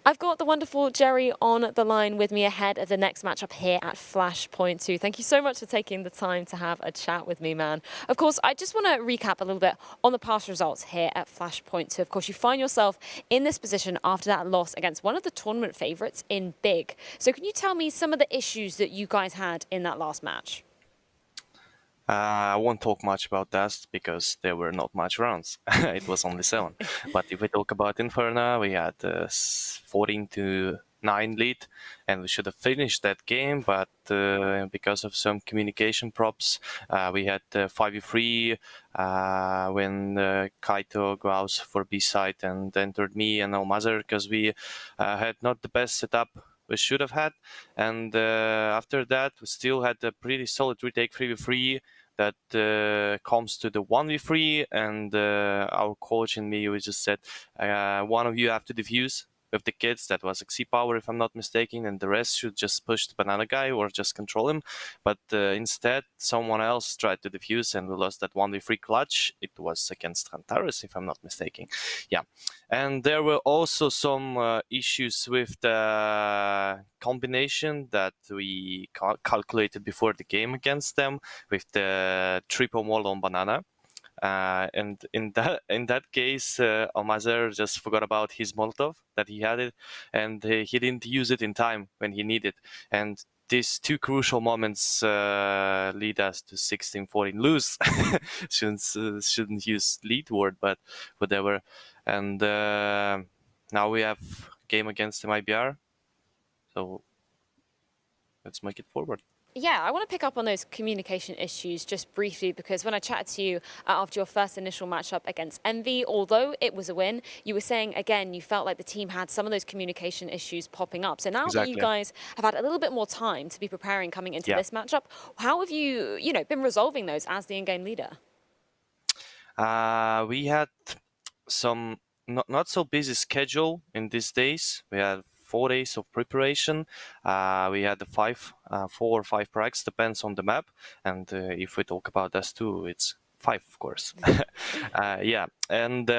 I've got the wonderful Jerry on the line with me ahead of the next matchup here at Flashpoint 2. Thank you so much for taking the time to have a chat with me, man. Of course, I just want to recap a little bit on the past results here at Flashpoint 2. Of course, you find yourself in this position after that loss against one of the tournament favorites in Big. So can you tell me some of the issues that you guys had in that last match? I won't talk much about that because there were not much rounds. It was only 7. But if we talk about Inferno, we had 14-9 lead, and we should have finished that game. But because of some communication props, we had 5v3 when Kaito goes for B side and entered me and Almazar because we had not the best setup we should have had. And after that, we still had a pretty solid retake 3v3 that comes to the 1v3. And our coach and me, we just said, one of you have to defuse with the kids. That was XC power, if I'm not mistaken, and the rest should just push the banana guy or just control him. But instead, someone else tried to defuse, and we lost that 1v3 clutch. It was against Rantaris, if I'm not mistaken. Yeah, and there were also some issues with the combination that we calculated before the game against them with the triple wall on banana. And in that case, Almazer just forgot about his Molotov that he had it, and he didn't use it in time when he needed. And these two crucial moments lead us to 16-14 lose. shouldn't use lead word, but whatever. And now we have game against MIBR, so let's make it forward. Yeah, I want to pick up on those communication issues just briefly because when I chatted to you after your first initial matchup against Envy, although it was a win, you were saying, again, you felt like the team had some of those communication issues popping up. So now that you Exactly. guys have had a little bit more time to be preparing coming into Yeah. this matchup, how have you, been resolving those as the in-game leader? We had some not so busy schedule in these days. We had 4 days of preparation. We had the 4 or 5 pracs, depends on the map. And if we talk about S2, it's 5, of course. Yeah, and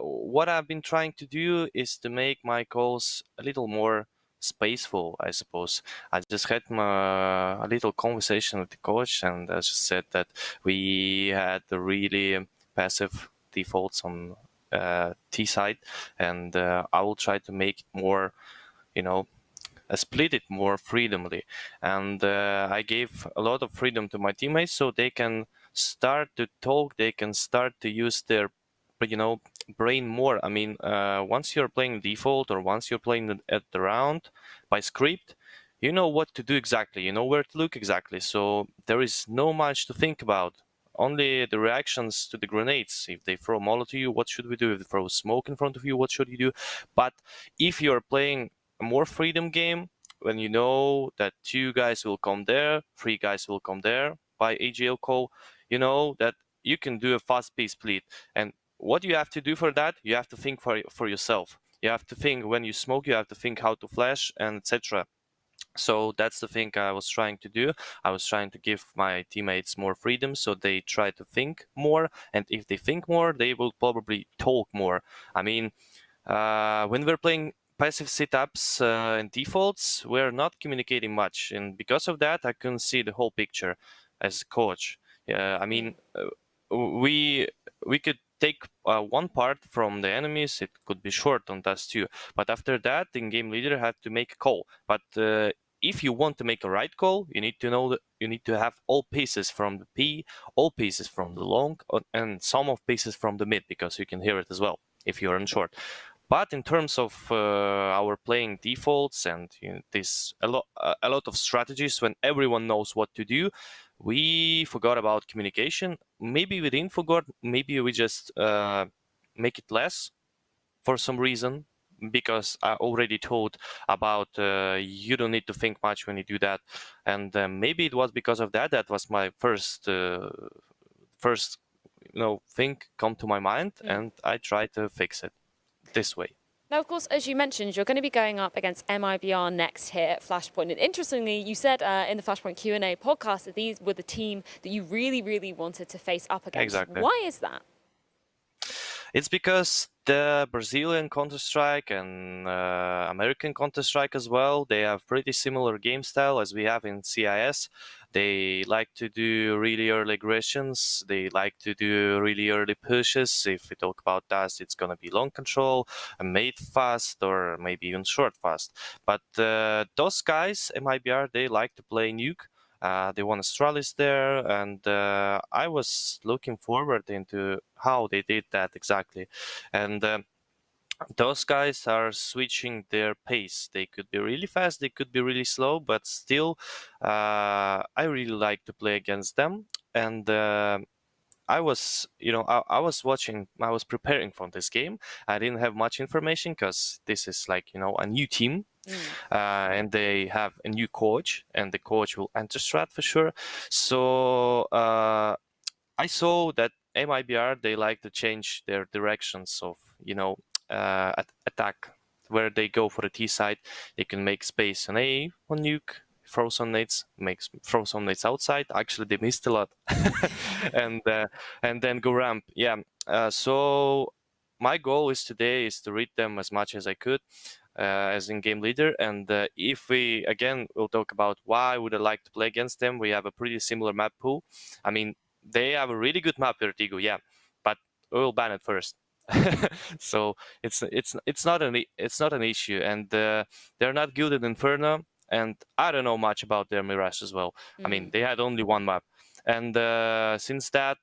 what I've been trying to do is to make my calls a little more spaceful, I suppose. I just had a little conversation with the coach, and I just said that we had the really passive defaults on T side, and I will try to make it more, split it more freedomly. And I gave a lot of freedom to my teammates so they can start to talk, they can start to use their brain more. I mean, once you're playing default or once you're playing at the round by script, you know what to do exactly, you know where to look exactly, so there is no much to think about. Only the reactions to the grenades. If they throw Molotov to you, what should we do? If they throw smoke in front of you, what should you do? But if you're playing a more freedom game, when you know that 2 guys will come there, 3 guys will come there by AGL call, you know that you can do a fast-paced split. And what you have to do for that, you have to think for yourself. You have to think when you smoke, you have to think how to flash and etc. So that's the thing I was trying to do. I was trying to give my teammates more freedom so they try to think more. And if they think more, they will probably talk more. I mean, when we're playing passive setups and defaults, we're not communicating much. And because of that, I couldn't see the whole picture as a coach. I mean, we could take one part from the enemies. It could be short on task 2. But after that, the in-game leader had to make a call. But if you want to make a right call, you need to know that you need to have all pieces from the P, all pieces from the long, and some of pieces from the mid, because you can hear it as well if you're in short. But in terms of our playing defaults and this a lot of strategies when everyone knows what to do, we forgot about communication. Maybe we didn't forget. Maybe we just make it less for some reason, because I already told about you don't need to think much when you do that. And maybe it was because of that. That was my first thing come to my mind, and I tried to fix it this way. Now, of course, as you mentioned, you're going to be going up against MIBR next here at Flashpoint. And interestingly, you said in the Flashpoint Q&A podcast that these were the team that you really, really wanted to face up against. Exactly. Why is that? It's because the Brazilian Counter-Strike and American Counter-Strike as well, they have pretty similar game style as we have in CIS. They like to do really early aggressions. They like to do really early pushes. If we talk about that, it's going to be long control, mid fast, or maybe even short fast. But those guys, MIBR, they like to play Nuke. They won Astralis there, and I was looking forward into how they did that exactly. And those guys are switching their pace. They could be really fast, they could be really slow, but still, I really like to play against them. And I was, I was watching, I was preparing for this game. I didn't have much information because this is like, a new team. And they have a new coach, and the coach will enter strat for sure. So I saw that MIBR, they like to change their directions of attack. Where they go for the T side, they can make space on A on Nuke, throw some nades, throw some nades outside. Actually, they missed a lot, and then go ramp. Yeah. So my goal is today is to read them as much as I could. As in-game leader, and if we again will talk about why would I like to play against them, we have a pretty similar map pool. I mean, they have a really good map, Vertigo, yeah, but we'll ban it first. So it's not an issue, and they're not good at Inferno, and I don't know much about their Mirage as well. I mean, they had only one map, and since that.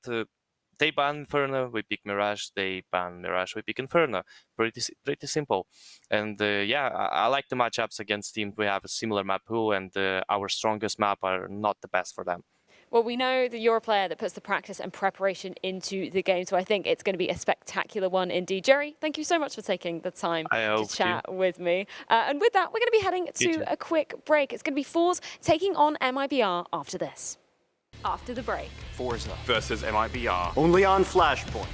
They ban Inferno, we pick Mirage. They ban Mirage, we pick Inferno. Pretty simple. And yeah, I like the matchups against teams. We have a similar map pool, and our strongest map are not the best for them. Well, we know that you're a player that puts the practice and preparation into the game, so I think it's going to be a spectacular one indeed. Jerry, thank you so much for taking the time to chat with me. And with that, we're going to be heading to a quick break. It's going to be forZe taking on MIBR after this. After the break. forZe versus MIBR. Only on Flashpoint.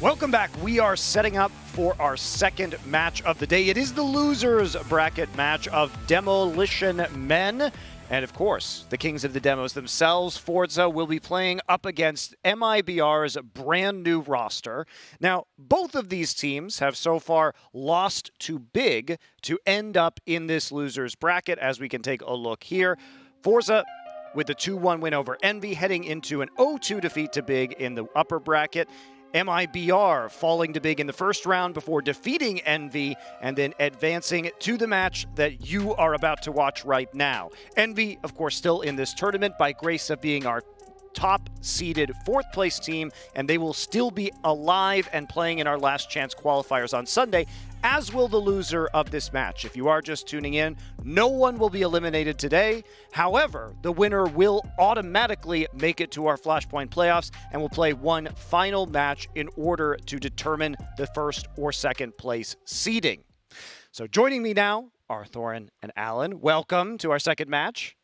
Welcome back. We are setting up for our second match of the day. It is the losers bracket match of Demo-lition men. And of course, the kings of the demos themselves, forZe, will be playing up against MIBR's brand new roster. Now, both of these teams have so far lost to Big to end up in this losers bracket, as we can take a look here. forZe with the 2-1 win over Envy, heading into an 0-2 defeat to Big in the upper bracket. MIBR falling to Big in the first round before defeating Envy and then advancing to the match that you are about to watch right now. Envy, of course, still in this tournament by grace of being our top-seeded fourth-place team, and they will still be alive and playing in our last chance qualifiers on Sunday, as will the loser of this match. If you are just tuning in, no one will be eliminated today. However, the winner will automatically make it to our Flashpoint playoffs and will play one final match in order to determine the first or second place seeding. So joining me now are Thorin and Alan. Welcome to our second match.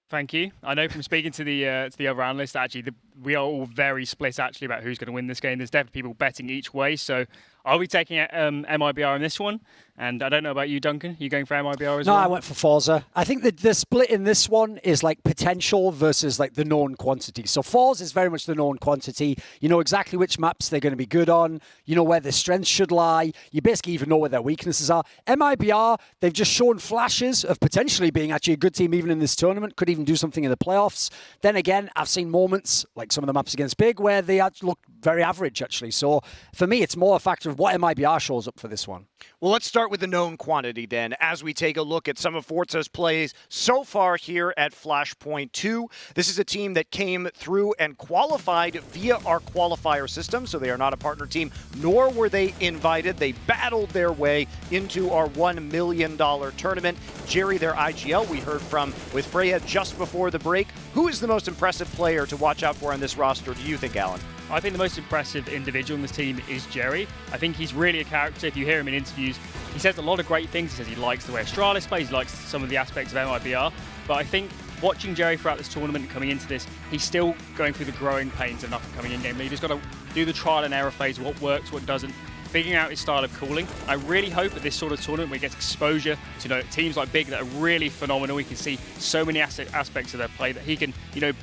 Thank you. I know from speaking to the other analysts, actually, we are all very split actually about who's going to win this game. There's definitely people betting each way, so I'll be taking MIBR in this one. And I don't know about you, Duncan. You going for MIBR as well? No, I went for forZe. I think that the split in this one is like potential versus like the known quantity. So forZe is very much the known quantity. You know exactly which maps they're going to be good on. You know where their strengths should lie. You basically even know where their weaknesses are. MIBR, they've just shown flashes of potentially being actually a good team even in this tournament. Could even do something in the playoffs. Then again, I've seen moments like some of the maps against Big where they look very average actually. So for me, it's more a factor of what MIBR shows up for this one. Well, let's start with the known quantity then, as we take a look at some of forZe's plays so far here at Flashpoint 2. This is a team that came through and qualified via our qualifier system, so they are not a partner team, nor were they invited. They battled their way into our $1 million tournament. Jerry, their IGL, we heard from with Freya just before the break. Who is the most impressive player to watch out for on this roster, do you think, Alan? I think the most impressive individual in this team is Jerry. I think he's really a character. If you hear him in interviews, he says a lot of great things. He says he likes the way Astralis plays, he likes some of the aspects of MIBR. But I think watching Jerry throughout this tournament and coming into this, he's still going through the growing pains of an up-and-coming in-game leader. He's got to do the trial and error phase, what works, what doesn't, figuring out his style of cooling. I really hope at this sort of tournament where he gets exposure to teams like Big that are really phenomenal. We can see so many aspects of their play that he can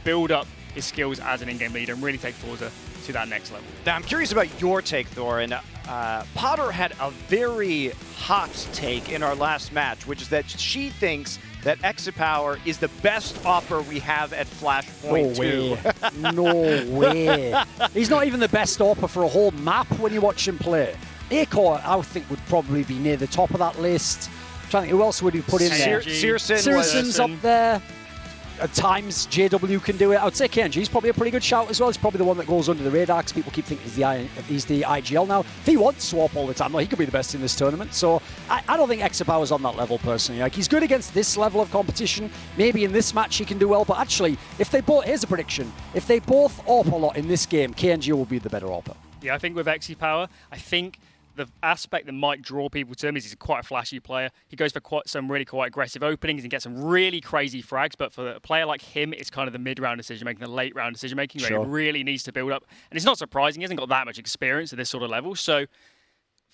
build up his skills as an in-game leader and really take forZe to that next level. Now, I'm curious about your take, Thorin. Potter had a very hot take in our last match, which is that she thinks that Exipower is the best offer we have at Flashpoint 2. No way. He's not even the best AWPer for a whole map when you watch him play. Acor, I think, would probably be near the top of that list. I'm trying to think, who else would he put in there? Searsen's up there. At times, JW can do it. I would say KiNK is probably a pretty good shout as well. He's probably the one that goes under the radar because people keep thinking he's the IGL now. If he wants to swap all the time, he could be the best in this tournament. So I don't think Exipower's on that level personally. Like, he's good against this level of competition. Maybe in this match he can do well, but actually, if they both, here's a prediction, if they both AWP a lot in this game, KiNK will be the better AWPer. Yeah, I think with Exipower, I think the aspect that might draw people to him is he's quite a flashy player. He goes for some really quite aggressive openings and gets some really crazy frags, but for a player like him, it's kind of the mid-round decision-making, the late-round decision-making, where he really needs to build up. And it's not surprising, he hasn't got that much experience at this sort of level. So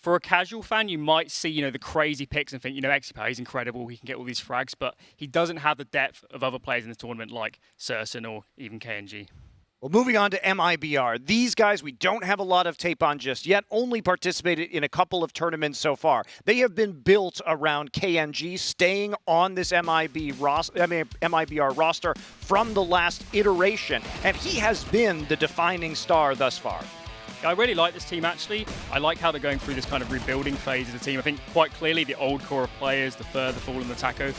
for a casual fan, you might see, the crazy picks and think, Exipower, he's incredible, he can get all these frags, but he doesn't have the depth of other players in the tournament like Sersen or even KiNK. Well, moving on to MIBR. These guys we don't have a lot of tape on just yet, only participated in a couple of tournaments so far. They have been built around KiNK, staying on this MIBR roster from the last iteration, and he has been the defining star thus far. I really like this team, actually. I like how they're going through this kind of rebuilding phase of the team. I think quite clearly the old core of players, the Fur, the Fall, and the Taco,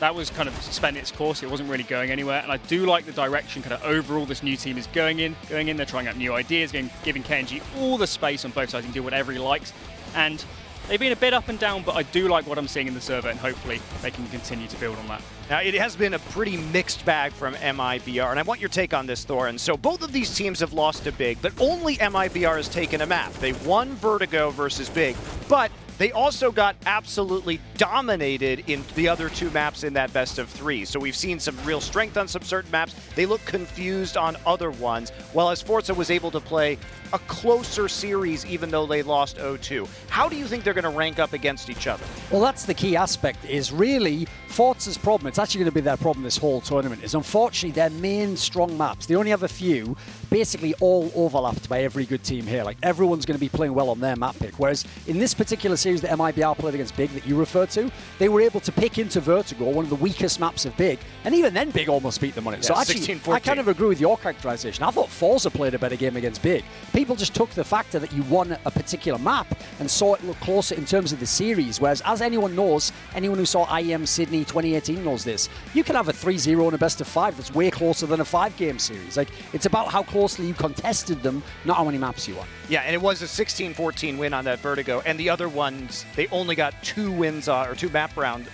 that was kind of spent its course. It wasn't really going anywhere. And I do like the direction kind of overall this new team is going in. They're trying out new ideas, giving KiNK all the space on both sides. He can do whatever he likes. And they've been a bit up and down, but I do like what I'm seeing in the server, and hopefully they can continue to build on that. Now, it has been a pretty mixed bag from MIBR, and I want your take on this, Thorin. So both of these teams have lost to Big, but only MIBR has taken a map. They won Vertigo versus Big, but They also got absolutely dominated in the other 2 maps in that best of 3. So we've seen some real strength on some certain maps. They look confused on other ones, while as forZe was able to play a closer series even though they lost 0-2. How do you think they're going to rank up against each other? Well, that's the key aspect, is really forZe's problem. It's actually going to be their problem this whole tournament, is unfortunately their main strong maps, they only have a few, basically all overlapped by every good team here. Like, everyone's going to be playing well on their map pick. Whereas in this particular series that MIBR played against Big that you referred to, they were able to pick into Vertigo, one of the weakest maps of Big, and even then Big almost beat them on it. Yeah, so actually, I kind of agree with your characterization. I thought forZe played a better game against Big. People just took the factor that you won a particular map and saw it look closer in terms of the series, whereas as anyone knows, anyone who saw IEM Sydney 2018 knows this, you can have a 3-0 and a best of 5 that's way closer than a 5-game series. Like, it's about how closely you contested them, not how many maps you won. Yeah, and it was a 16-14 win on that Vertigo, and the other ones, they only got 2 wins on, or 2 round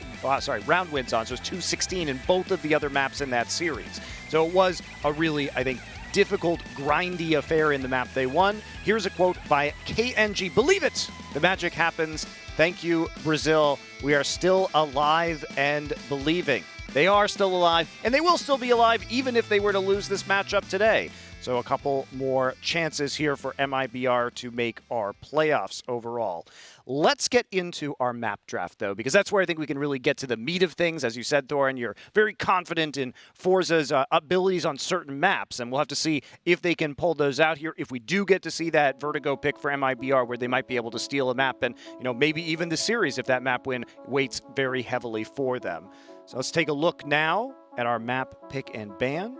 wins on, so it's 2-16 in both of the other maps in that series. So it was a really, I think, difficult, grindy affair in the map they won. Here's a quote by KNG. Believe it! The magic happens. Thank you, Brazil. We are still alive and believing. They are still alive, and they will still be alive even if they were to lose this matchup today. So a couple more chances here for MIBR to make our playoffs overall. Let's get into our map draft, though, because that's where I think we can really get to the meat of things. As you said, Thorin, you're very confident in forZe's abilities on certain maps, and we'll have to see if they can pull those out here. If we do get to see that Vertigo pick for MIBR, where they might be able to steal a map, and maybe even the series if that map win weights very heavily for them. So let's take a look now at our map pick and ban.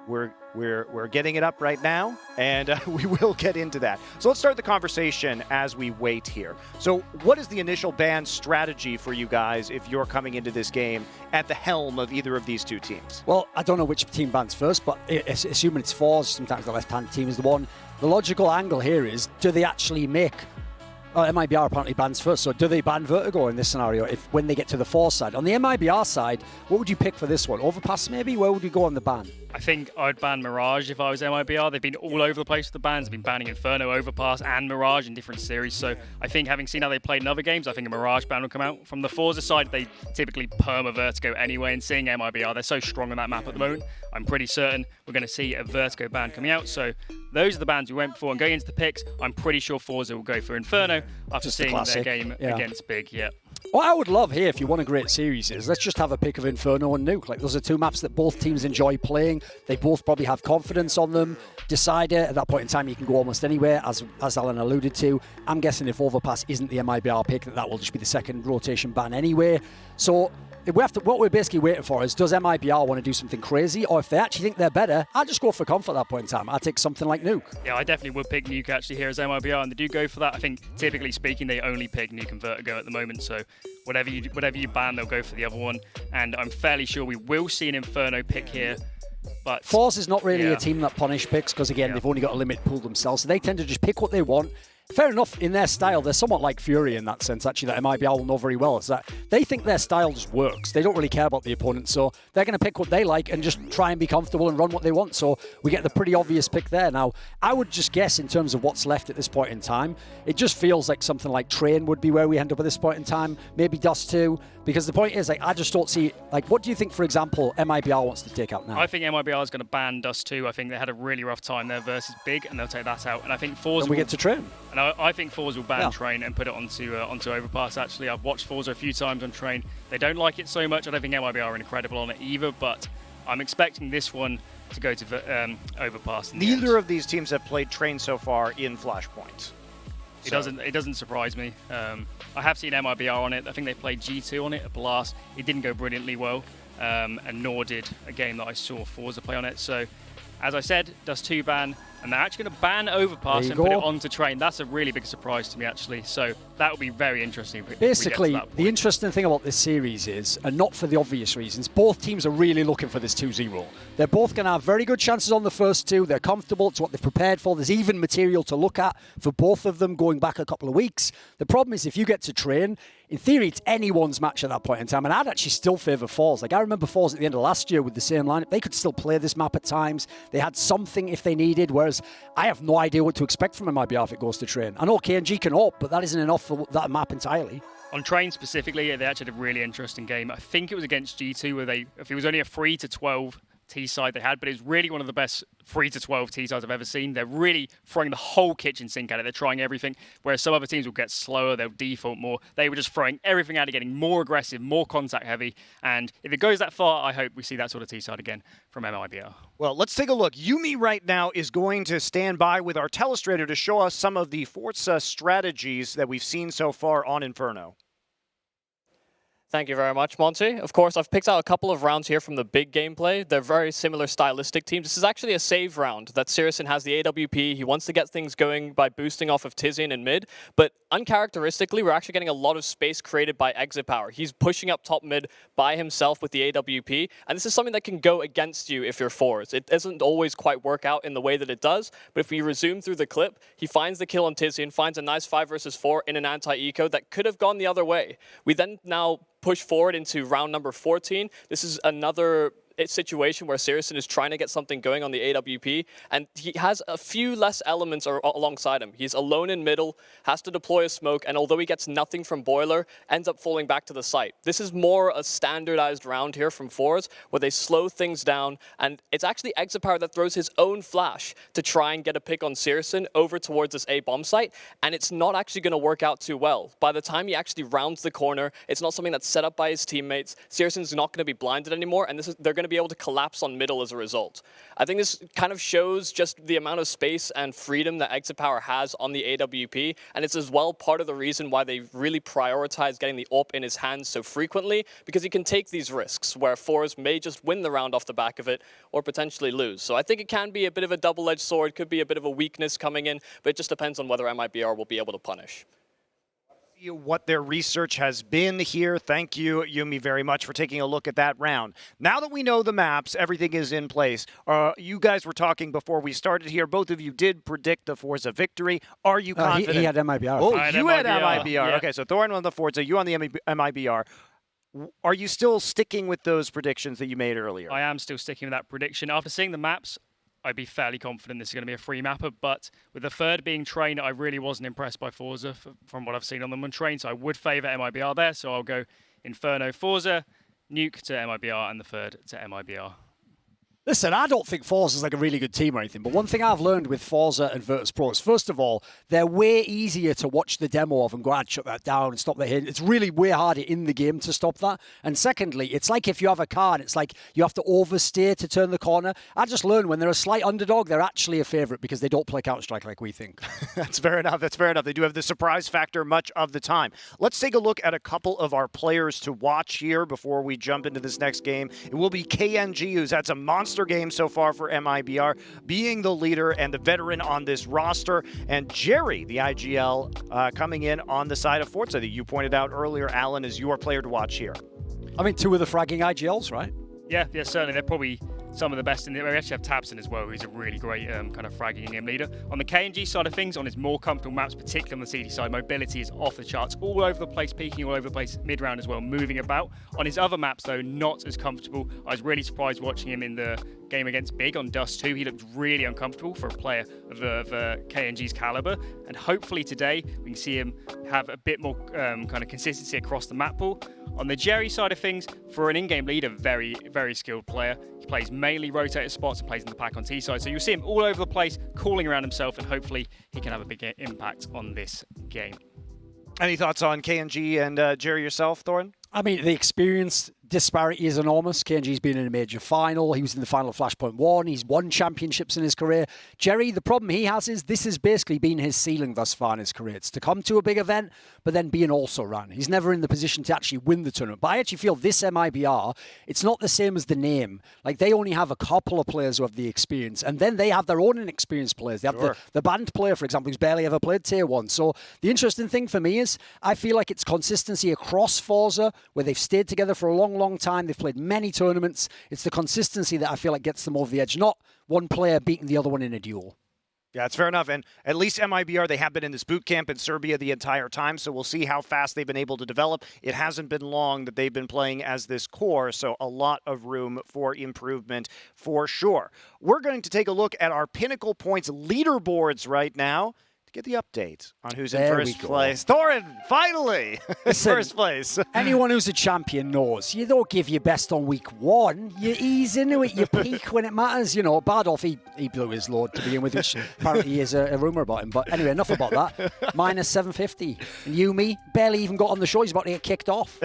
We're getting it up right now, and we will get into that. So let's start the conversation as we wait here. So what is the initial ban strategy for you guys if you're coming into this game at the helm of either of these 2 teams? Well, I don't know which team bans first, but assuming it's forZe, sometimes the left-hand team is the one. The logical angle here is, do they actually make... MIBR apparently bans first, so do they ban Vertigo in this scenario when they get to the forZe side? On the MIBR side, what would you pick for this one? Overpass maybe? Where would you go on the ban? I think I'd ban Mirage if I was MIBR. They've been all over the place with the bans. They've been banning Inferno, Overpass, and Mirage in different series. So I think, having seen how they played in other games, I think a Mirage ban will come out. From the forZe side, they typically perma Vertigo anyway, and seeing MIBR, they're so strong on that map at the moment, I'm pretty certain we're going to see a Vertigo ban coming out. So those are the bans we went for. And going into the picks, I'm pretty sure forZe will go for Inferno after Just seeing their game yeah. against Big. Yeah. What I would love here, if you want a great series, is let's just have a pick of Inferno and Nuke. Like, those are 2 maps that both teams enjoy playing. They both probably have confidence on them. Decide it. At that point in time, you can go almost anywhere, as Alan alluded to. I'm guessing if Overpass isn't the MIBR pick, that will just be the second rotation ban anyway. So what we're basically waiting for is, does MIBR want to do something crazy? Or if they actually think they're better, I'll just go for comfort at that point in time. I'll take something like Nuke. Yeah, I definitely would pick Nuke actually here as MIBR, and they do go for that. I think, typically speaking, they only pick Nuke and Vertigo at the moment, so whatever you ban, they'll go for the other one. And I'm fairly sure we will see an Inferno pick here. But forZe is not really a team that punish picks, because again, they've only got a limit pool themselves, so they tend to just pick what they want. Fair enough, in their style, they're somewhat like Fury in that sense, actually, that MIBR will know very well. Is that they think their style just works. They don't really care about the opponent, so they're going to pick what they like and just try and be comfortable and run what they want. So we get the pretty obvious pick there. Now, I would just guess in terms of what's left at this point in time, it just feels like something like Train would be where we end up at this point in time, maybe Dust 2, because the point is, like, I just don't see, like, what do you think, for example, MIBR wants to take out now? I think MIBR is going to ban Dust 2. I think they had a really rough time there versus Big, and they'll take that out. And I think forZe Then we get to Train. And I think forZe will ban Train and put it onto Overpass, actually. I've watched forZe a few times on Train. They don't like it so much. I don't think MIBR are incredible on it either, but I'm expecting this one to go to Overpass. Neither of these teams have played Train so far in Flashpoint. It doesn't surprise me. I have seen MIBR on it. I think they played G2 on it at Blast. It didn't go brilliantly well, and nor did a game that I saw forZe play on it. So, as I said, Dust 2 ban, and they're actually going to ban Overpass and put it onto Train. That's a really big surprise to me, actually. So that would be very interesting. Basically, the interesting thing about this series is, and not for the obvious reasons, both teams are really looking for this 2-0. They're both going to have very good chances on the first 2. They're comfortable. It's what they've prepared for. There's even material to look at for both of them going back a couple of weeks. The problem is, if you get to Train, in theory, it's anyone's match at that point in time. And I'd actually still favour forZe. Like, I remember forZe at the end of last year with the same lineup. They could still play this map at times. They had something if they needed, whereas because I have no idea what to expect from MIBR if it goes to train. I know KNG can up, but that isn't enough for that map entirely. On train specifically, they actually had a really interesting game. I think it was against G2 where if it was only a 3-12 T-side they had, but it was really one of the best 3-12 T-sides I've ever seen. They're really throwing the whole kitchen sink at it. They're trying everything, whereas some other teams will get slower, they'll default more. They were just throwing everything at it, getting more aggressive, more contact heavy, and if it goes that far, I hope we see that sort of T-side again from MIBR. Well, let's take a look. Yumi right now is going to stand by with our telestrator to show us some of the forZe strategies that we've seen so far on Inferno. Thank you very much, Monty. Of course, I've picked out a couple of rounds here from the big gameplay. They're very similar stylistic teams. This is actually a save round that C.R.A.E has the AWP. He wants to get things going by boosting off of Tizian in mid, but uncharacteristically, we're actually getting a lot of space created by Exit Power. He's pushing up top mid by himself with the AWP, and this is something that can go against you if you're forZe. It doesn't always quite work out in the way that it does, but if we resume through the clip, he finds the kill on Tizian, finds a nice 5 versus 4 in an anti-eco that could have gone the other way. We then now push forward into round number 14. This is another situation where C.R.A.E is trying to get something going on the AWP, and he has a few less elements alongside him. He's alone in middle, has to deploy a smoke, and although he gets nothing from Boiler, ends up falling back to the site. This is more a standardized round here from forZe, where they slow things down, and it's actually Exit Power that throws his own flash to try and get a pick on C.R.A.E over towards this A bomb site, and it's not actually going to work out too well. By the time he actually rounds the corner, it's not something that's set up by his teammates. C.R.A.E is not going to be blinded anymore, and they're going to be able to collapse on middle as a result. I think this kind of shows just the amount of space and freedom that Exit Power has on the AWP, and it's as well part of the reason why they really prioritize getting the AWP in his hands so frequently, because he can take these risks where forZe may just win the round off the back of it or potentially lose. So I think it can be a bit of a double-edged sword, could be a bit of a weakness coming in, but it just depends on whether MIBR will be able to punish. What their research has been here. Thank you, Yumi, very much for taking a look at that round. Now that we know the maps, everything is in place. You guys were talking before we started here. Both of you did predict the forZe victory. Are you confident? He had MIBR. Oh, you had MIBR. Yeah. Okay, so Thorin on the forZe, you on the MIBR. Are you still sticking with those predictions that you made earlier? I am still sticking with that prediction. After seeing the maps, I'd be fairly confident this is going to be a free mapper, but with the third being train, I really wasn't impressed by forZe from what I've seen on them on train, so I would favour MIBR there, so I'll go Inferno forZe, Nuke to MIBR, and the third to MIBR. Listen, I don't think forZe is like a really good team or anything, but one thing I've learned with forZe and Virtus.pro is, first of all, they're way easier to watch the demo of and go, I'd shut that down and stop the hit. It's really way harder in the game to stop that. And secondly, it's like if you have a car and it's like you have to overstay to turn the corner. I just learned when they're a slight underdog, they're actually a favourite because they don't play Counter-Strike like we think. That's fair enough. That's fair enough. They do have the surprise factor much of the time. Let's take a look at a couple of our players to watch here before we jump into this next game. It will be KNG, who's had some monster games so far for MIBR, being the leader and the veteran on this roster, and Jerry, the IGL, coming in on the side of forZe that you pointed out earlier, Alan, is your player to watch here. I mean, two of the fragging IGLs, right? Yeah, certainly. They're probably some of the best in there. We actually have Tabson as well, who's a really great kind of fragging game leader. On the KNG side of things, on his more comfortable maps, particularly on the CD side, mobility is off the charts, all over the place, peaking all over the place mid-round as well, moving about. On his other maps, though, not as comfortable. I was really surprised watching him in the game against Big on Dust 2. He looked really uncomfortable for a player of KNG's caliber, and hopefully today we can see him have a bit more kind of consistency across the map pool. On the Jerry side of things, for an in-game leader, very, very skilled player. He plays mainly rotated spots and plays in the pack on T side, so you'll see him all over the place, calling around himself, and hopefully he can have a big impact on this game. Any thoughts on KNG and Jerry yourself, Thorin? I mean, the experience disparity is enormous. KNG's been in a major final. He was in the final of Flashpoint 1. He's won championships in his career. Jerry, the problem he has is this has basically been his ceiling thus far in his career. It's to come to a big event, but then be an also-ran. He's never in the position to actually win the tournament. But I actually feel this MIBR, it's not the same as the name. Like, they only have a couple of players who have the experience, and then they have their own inexperienced players. They have the band player, for example, who's barely ever played Tier 1. So the interesting thing for me is I feel like it's consistency across forZe, where they've stayed together for a long, long time. They've played many tournaments. It's the consistency that I feel like gets them over the edge, not one player beating the other one in a duel. Yeah, it's fair enough. And at least MIBR, they have been in this boot camp in Serbia the entire time, so we'll see how fast they've been able to develop. It hasn't been long that they've been playing as this core, so a lot of room for improvement for sure. We're going to take a look at our Pinnacle Points leaderboards right now to get the update on who's in first place. Thorin, finally, in first place. Anyone who's a champion knows you don't give your best on week 1. You ease into it, you peak when it matters. You know, Bardolph, he blew his load to begin with, which apparently is a rumour about him. But anyway, enough about that. Minus 750. And Yuumi barely even got on the show. He's about to get kicked off.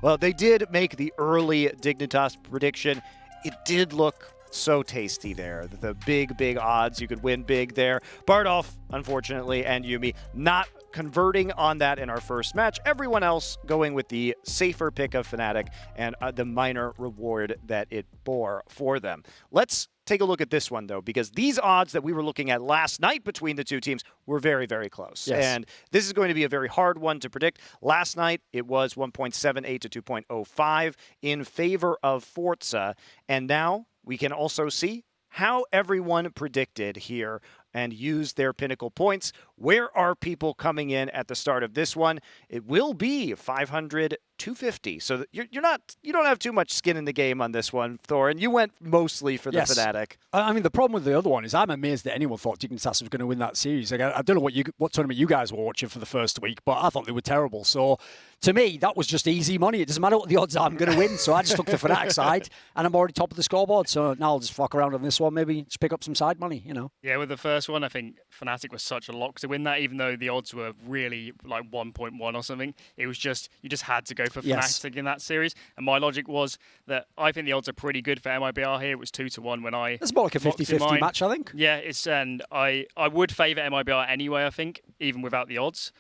Well, they did make the early Dignitas prediction. It did look so tasty there. The big odds. You could win big there. Bardolph, unfortunately, and Yuumi not converting on that in our first match. Everyone else going with the safer pick of Fnatic and the minor reward that it bore for them. Let's take a look at this one, though, because these odds that we were looking at last night between the two teams were very, very close. Yes. And this is going to be a very hard one to predict. Last night, it was 1.78 to 2.05 in favor of forZe. And now we can also see how everyone predicted here and used their Pinnacle points. Where are people coming in at the start of this one? It will be 500, 250. So you don't have too much skin in the game on this one, Thorin. You went mostly for the Fnatic. I mean, the problem with the other one is I'm amazed that anyone thought Dignitas was going to win that series. Like, I don't know what tournament you guys were watching for the first week, but I thought they were terrible. So to me, that was just easy money. It doesn't matter what the odds are, I'm going to win. So I just took the Fnatic side, and I'm already top of the scoreboard. So now I'll just fuck around on this one, maybe just pick up some side money, you know. Yeah, with the first one, I think Fnatic was such a lock to win that, even though the odds were really like 1.1 or something. It was just, you just had to go for Fnatic in that series. And my logic was that I think the odds are pretty good for MIBR here. It was 2-1 when I... It's more like a 50-50 match, I think. Yeah, and I would favour MIBR anyway, I think, even without the odds.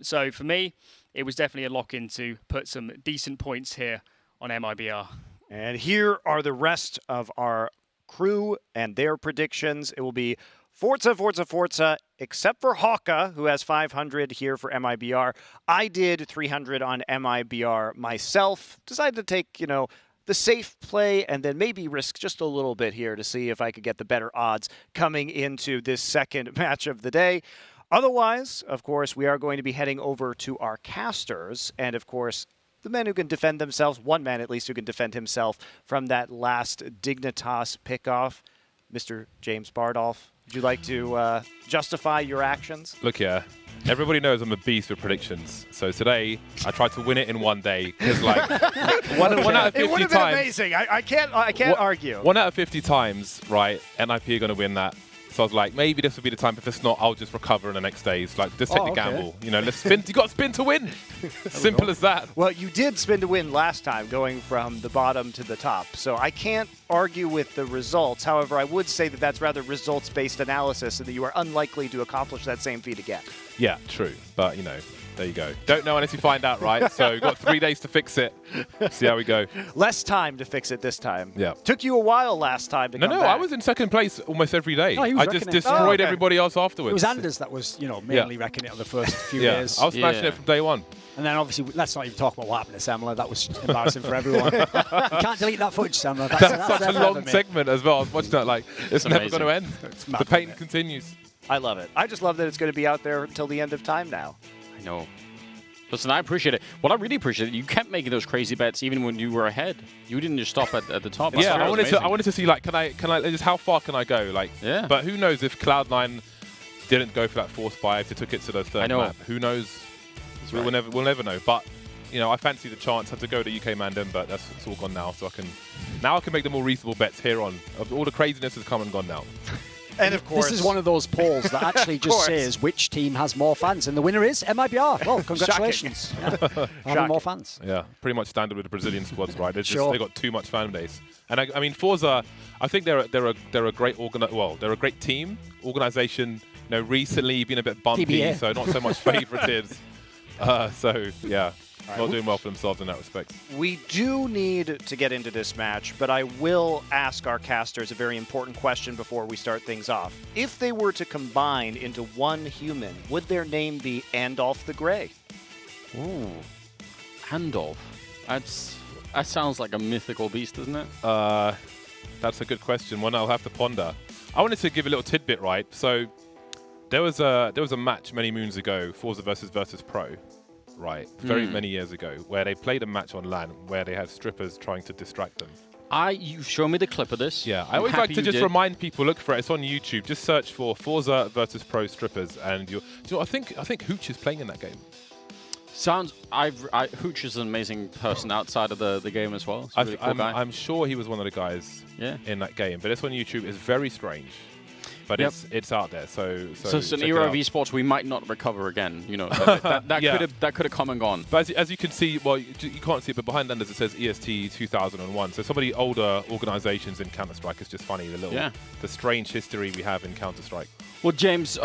So for me, it was definitely a lock-in to put some decent points here on MIBR. And here are the rest of our crew and their predictions. It will be forZe, except for Hawka, who has 500 here for MIBR. I did 300 on MIBR myself. Decided to take, the safe play and then maybe risk just a little bit here to see if I could get the better odds coming into this second match of the day. Otherwise, of course, we are going to be heading over to our casters and, of course, the men who can defend themselves, one man at least who can defend himself from that last Dignitas pickoff. Mr. James Bardolph, would you like to justify your actions? Look, everybody knows I'm a beast with predictions. So today, I tried to win it in one day. Because, one out of 50 times... It would have been amazing. I can't argue. 1 out of 50 times, right, NIP are going to win that. So I was like, maybe this will be the time. If it's not, I'll just recover in the next days. Like, just take the gamble. Let's spin. You got to spin to win. Simple as that. Well, you did spin to win last time, going from the bottom to the top. So I can't argue with the results. However, I would say that that's rather results-based analysis and that you are unlikely to accomplish that same feat again. Yeah, true. But, there you go. Don't know unless you find out, right? So we've got 3 days to fix it. See how we go. Less time to fix it this time. Yeah. Took you a while last time to come back. I was in second place almost every day. No, I just destroyed everybody else afterwards. It was Anders that was, mainly wrecking it on the first few days. I was smashing it from day one. And then obviously, let's not even talk about what happened to Semler. That was embarrassing for everyone. You can't delete that footage, Semler. That's such a long segment as well. I was watching that like, it's never going to end. The pain continues. I love it. I just love that it's going to be out there until the end of time now. I know. Listen, I appreciate it. What I really appreciate, you kept making those crazy bets even when you were ahead. You didn't just stop at the top. Yeah, I wanted to see can I just how far can I go? But who knows if Cloud9 didn't go for that fourth spy, if they took it to the third map. Who knows? We'll never know. But I fancy the chance. I had to go to UK Mandem, but it's all gone now. So I can make the more reasonable bets here on. All the craziness has come and gone now. And of course, this is one of those polls that actually just says which team has more fans, and the winner is MIBR. Well, congratulations, having more fans. Yeah, pretty much standard with the Brazilian squads, right? They got too much fan base, and I mean, forZe, I think they're a great they're a great team organization. Recently been a bit bumpy, TBA. So not so much favorited. So yeah. Not doing well for themselves in that respect. We do need to get into this match, but I will ask our casters a very important question before we start things off. If they were to combine into one human, would their name be Andolph the Grey? Ooh, Andolph. That sounds like a mythical beast, doesn't it? That's a good question. One I'll have to ponder. I wanted to give a little tidbit, right? So there was a match many moons ago, forZe versus Pro, right? Very many years ago, where they played a match on LAN where they had strippers trying to distract them. You've shown me the clip of this. Yeah, I always like to just remind people, look for it. It's on YouTube. Just search for forZe versus Pro strippers, and you'll. Do you know, I think Hooch is playing in that game. Sounds. Hooch is an amazing person outside of the game as well. Really cool guy. I'm sure he was one of the guys in that game, but it's on YouTube. It's very strange, but it's out there. So it's an era of esports we might not recover again. You know, that could have come and gone. But as you can see, well, you can't see it, but behind Landers it says EST 2001. So some of the older organizations in Counter-Strike is just funny. The strange history we have in Counter-Strike. Well, James.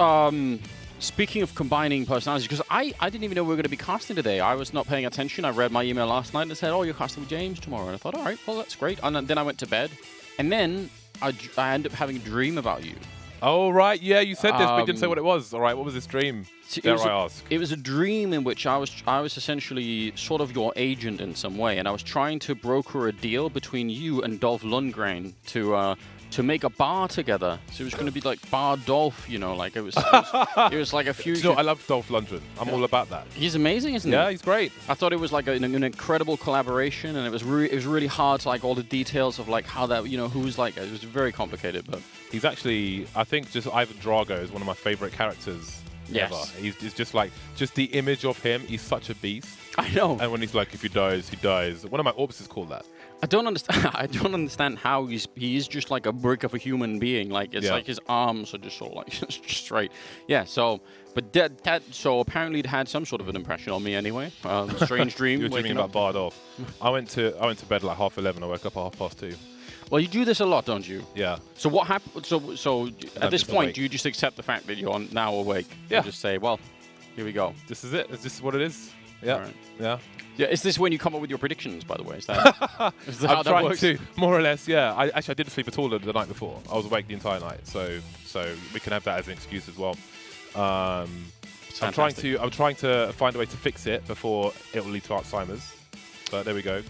Speaking of combining personalities, because I didn't even know we were going to be casting today. I was not paying attention. I read my email last night and it said, oh, you're casting with James tomorrow. And I thought, all right, well, that's great. And then I went to bed. And then I ended up having a dream about you. Oh, right. Yeah, you said this, but you didn't say what it was. All right, what was this dream? Dare I ask? It was a dream in which I was essentially sort of your agent in some way. And I was trying to broker a deal between you and Dolph Lundgren to make a bar together. So it was going to be like Bar Dolph, you know, like it was like a fusion. You know, I love Dolph Lundgren. I'm all about that. He's amazing, isn't he? Yeah, he's great. I thought it was like an incredible collaboration, and it was really hard to like all the details of like how that, you know, who's like, it was very complicated, but he's actually, I think just Ivan Drago is one of my favorite characters ever. He's just like, just the image of him, he's such a beast. I know. And when he's like, if he dies, he dies. One of my orbs is called that. I don't understand. I don't understand how he is just like a brick of a human being. Like it's like his arms are just sort of like straight. Yeah. So, but so apparently it had some sort of an impression on me anyway. Strange dream. You were dreaming about Bard off. I went to bed like 11:30. I woke up at 2:30. Well, you do this a lot, don't you? Yeah. So what happened? So at this point, do you just accept the fact that you're now awake? Yeah. And just say, well, here we go. This is it. Is this what it is? Yeah. Right. Yeah. Yeah, is this when you come up with your predictions, by the way? Is that how that works? To, more or less, yeah. I didn't sleep at all the night before. I was awake the entire night, so we can have that as an excuse as well. I'm trying to find a way to fix it before it will lead to Alzheimer's. But there we go.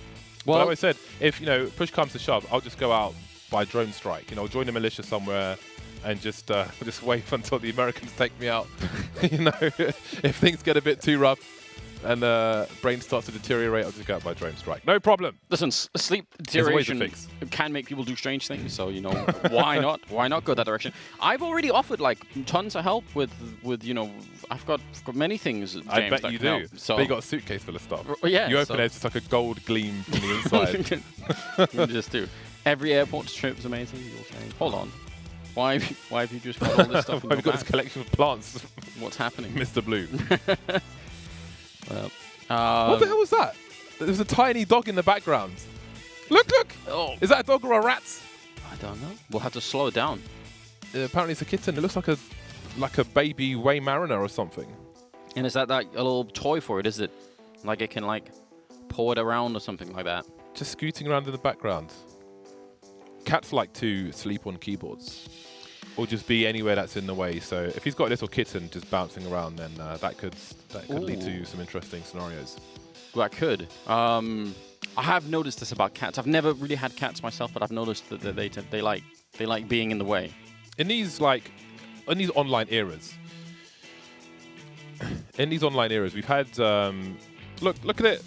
Well, I always said, if push comes to shove, I'll just go out by drone strike. Join the militia somewhere and just wait until the Americans take me out. If things get a bit too rough and the brain starts to deteriorate, I'll just go out by drone strike. No problem. Listen, sleep deterioration can make people do strange things, so why not? Why not go that direction? I've already offered like tons of help with I've got many things. James, I bet you do. Help, so. But you got a suitcase full of stuff. Yeah. You open it, it's just like a gold gleam from the inside. You just do. Every airport trip is amazing. You're saying, hold on. Why have you just got all this stuff in your We've got this collection of plants. What's happening? Mr. Blue. Well, what the hell was that? There's a tiny dog in the background. Look! Oh. Is that a dog or a rat? I don't know. We'll have to slow it down. Apparently it's a kitten. It looks like a baby Way Mariner or something. And is that a little toy for it? Is it like it can like pull it around or something like that? Just scooting around in the background. Cats like to sleep on keyboards. Or just be anywhere that's in the way. So if he's got a little kitten just bouncing around, then that could lead to some interesting scenarios. That could. I have noticed this about cats. I've never really had cats myself, but I've noticed that they like being in the way. In these online eras. We've had look at it.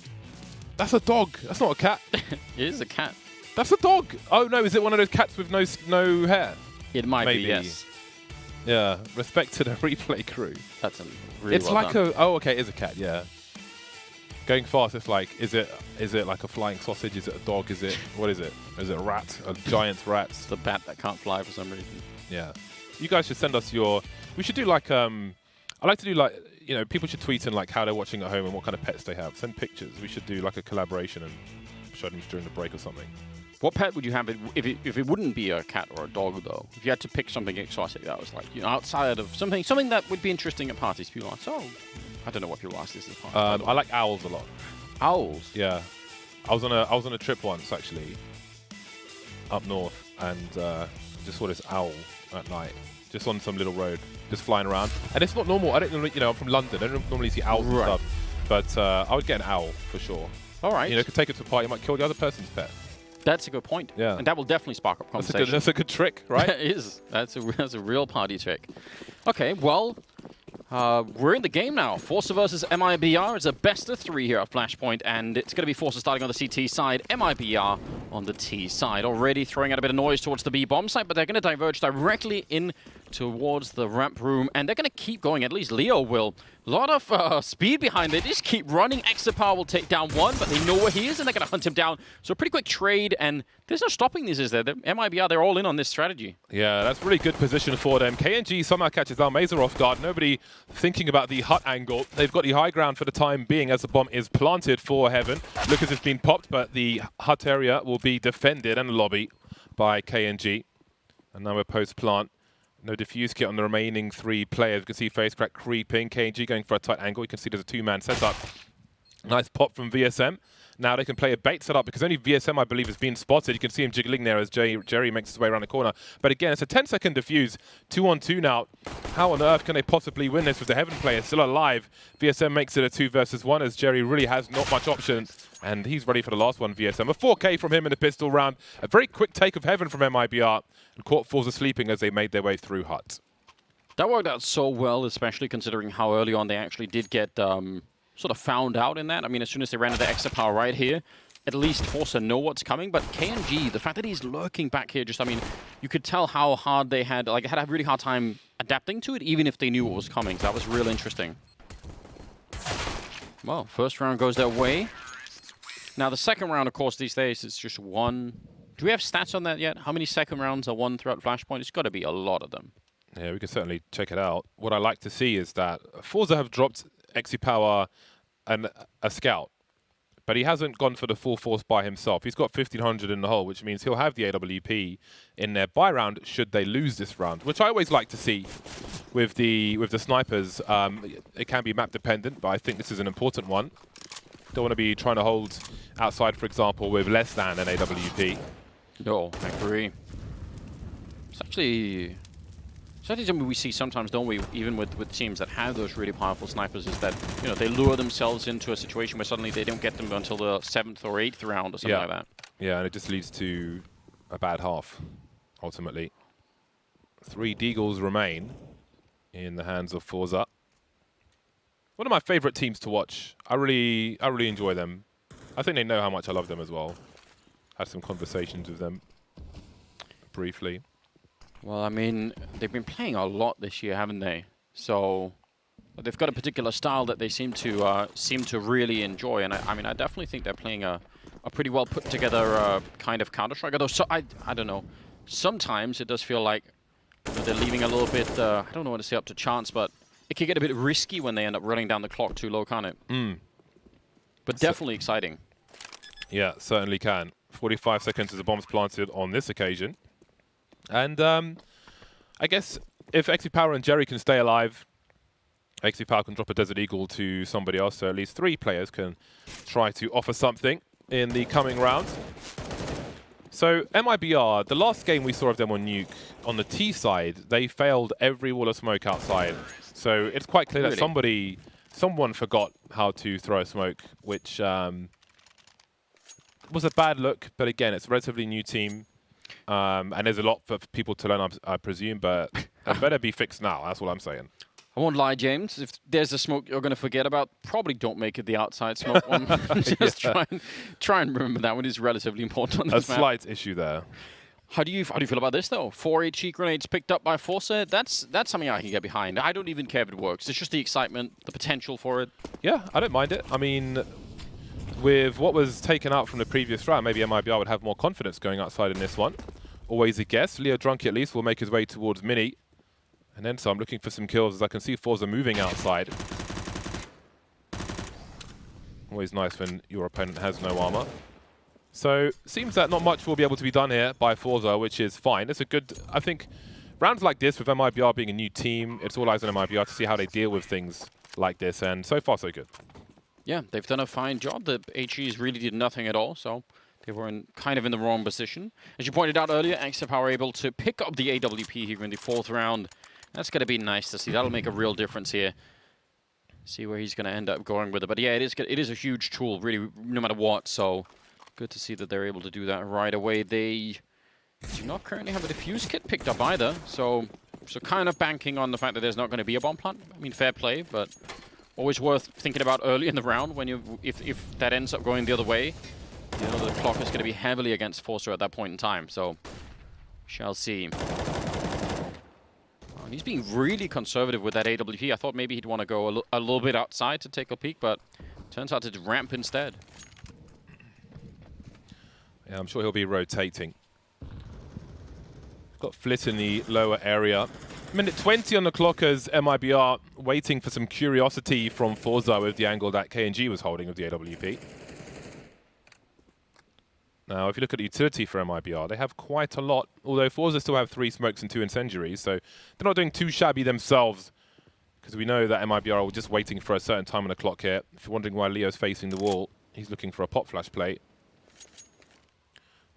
That's a dog. That's not a cat. It is a cat. That's a dog. Oh no, is it one of those cats with no hair? It might be, yes. Yeah, respect to the replay crew. That's really it's well like done. it is a cat, yeah. Going fast, it's like, is it like a flying sausage? Is it a dog? What is it? Is it a rat? A giant rat? It's a bat that can't fly for some reason. Yeah. You guys should send us we should do like, I like to do like, people should tweet in like how they're watching at home and what kind of pets they have. Send pictures. We should do like a collaboration and show them during the break or something. What pet would you have if it wouldn't be a cat or a dog, though? If you had to pick something exotic that was like, outside of something that would be interesting at parties. People are like, I don't know what people ask this at parties. I like owls a lot. Owls? Yeah. I was on a trip once, actually, up north, and just saw this owl at night, just on some little road, just flying around. And it's not normal. I don't I'm from London. I don't normally see owls and stuff. But I would get an owl, for sure. All right. Could take it to a party. It might kill the other person's pet. That's a good point. Yeah. And that will definitely spark up conversation. That's a good trick, right? It is. That's a real party trick. Okay, well, we're in the game now. forZe versus MIBR. It's a best of 3 here at Flashpoint, and it's going to be forZe starting on the CT side, MIBR on the T side. Already throwing out a bit of noise towards the B bomb side, but they're going to diverge directly in towards the ramp room, and they're going to keep going. At least Leo will. A lot of speed behind it. They just keep running. Extra Power will take down one, but they know where he is, and they're going to hunt him down. So a pretty quick trade, and there's no stopping this, is there? The MIBR, they're all in on this strategy. Yeah, that's really good position for them. KNG somehow catches Almazer off guard. Nobody thinking about the hut angle. They've got the high ground for the time being as the bomb is planted for Heaven. Look as it's been popped, but the hut area will be defended and lobby by KNG. And now we're post-plant. No defuse kit on the remaining 3 players. You can see FaceCrack creeping. KNG going for a tight angle. You can see there's a 2-man setup. Nice pop from VSM. Now they can play a bait setup because only VSM, I believe, has been spotted. You can see him jiggling there as Jerry makes his way around the corner. But again, it's a 10-second defuse. 2-on-2 now. How on earth can they possibly win this with the Heaven player still alive? VSM makes it a 2 versus 1 as Jerry really has not much option. And he's ready for the last one, VSM. A 4K from him in the pistol round. A very quick take of Heaven from MIBR. And caught forZe sleeping as they made their way through hut. That worked out so well, especially considering how early on they actually did get sort of found out in that. I mean, as soon as they ran into extra power right here, at least forZe know what's coming. But KNG, the fact that he's lurking back here, just, I mean, you could tell how hard they had, like, had a really hard time adapting to it, even if they knew what was coming. So that was real interesting. Well, first round goes their way. Now, the second round, of course, these days, it's just one. Do we have stats on that yet? How many second rounds are won throughout Flashpoint? It's got to be a lot of them. Yeah, we can certainly check it out. What I like to see is that forZe have dropped Power and a scout, but he hasn't gone for the full force by himself. He's got 1,500 in the hole, which means he'll have the AWP in their buy round should they lose this round, which I always like to see with the snipers. It can be map dependent, but I think this is an important one. Don't want to be trying to hold outside, for example, with less than an AWP. No, I agree. It's actually something we see sometimes, don't we, even with teams that have those really powerful snipers, is that, you know, they lure themselves into a situation where suddenly they don't get them until the 7th or 8th round or something like that. Yeah, and it just leads to a bad half, ultimately. 3 Deagles remain in the hands of forZe. One of my favorite teams to watch. I really enjoy them. I think they know how much I love them as well. Had some conversations with them briefly. Well, I mean, they've been playing a lot this year, haven't they? So they've got a particular style that they seem to really enjoy, and I mean, I definitely think they're playing a pretty well put together kind of Counter-Strike. Although, so I don't know. Sometimes it does feel like they're leaving a little bit. I don't know what to say up to chance, but it can get a bit risky when they end up running down the clock too low, can't it? But definitely exciting. Yeah, certainly can. 45 seconds as the bomb's planted on this occasion. And I guess if Power and Jerry can stay alive, Power can drop a Desert Eagle to somebody else, so at least 3 players can try to offer something in the coming round. So MIBR, the last game we saw of them on Nuke, on the T side, they failed every wall of smoke outside. So it's quite clear that someone forgot how to throw a smoke, which was a bad look. But again, it's a relatively new team. And there's a lot for people to learn, I presume, but it better be fixed now. That's what I'm saying. I won't lie, James. If there's a smoke you're going to forget about, probably don't make it the outside smoke one. Just try and remember that one is relatively important on this map. A slight issue there. How do you feel about this, though? 4 HE grenades picked up by forZe. That's something I can get behind. I don't even care if it works. It's just the excitement, the potential for it. Yeah, I don't mind it. I mean, with what was taken out from the previous round, maybe MIBR would have more confidence going outside in this one. Always a guess. Leo Drunky at least will make his way towards Mini. And then so I'm looking for some kills as I can see forZe moving outside. Always nice when your opponent has no armor. So seems that not much will be able to be done here by forZe, which is fine. It's a good, I think, rounds like this with MIBR being a new team, it's all eyes on MIBR to see how they deal with things like this, and so far so good. Yeah, they've done a fine job. The HEs really did nothing at all, so they were kind of in the wrong position. As you pointed out earlier, Extra Power able to pick up the AWP here in the 4th round. That's going to be nice to see. That'll make a real difference here. See where he's going to end up going with it. But yeah, it is a huge tool, really, no matter what. So Good to see that they're able to do that right away. They do not currently have a defuse kit picked up either, so kind of banking on the fact that there's not going to be a bomb plant. I mean, fair play, but always worth thinking about early in the round when if that ends up going the other way. You know, the clock is going to be heavily against forZe at that point in time, so shall see. And he's being really conservative with that AWP. I thought maybe he'd want to go a little bit outside to take a peek, but turns out to ramp instead. Yeah, I'm sure he'll be rotating. Got Flit in the lower area. Minute 20 on the clock as MIBR waiting for some curiosity from forZe with the angle that KiNK was holding of the AWP. Now, if you look at the utility for MIBR, they have quite a lot, although forZe still have 3 smokes and 2 incendiaries, so they're not doing too shabby themselves, because we know that MIBR are just waiting for a certain time on the clock here. If you're wondering why Leo's facing the wall, he's looking for a pop flash play.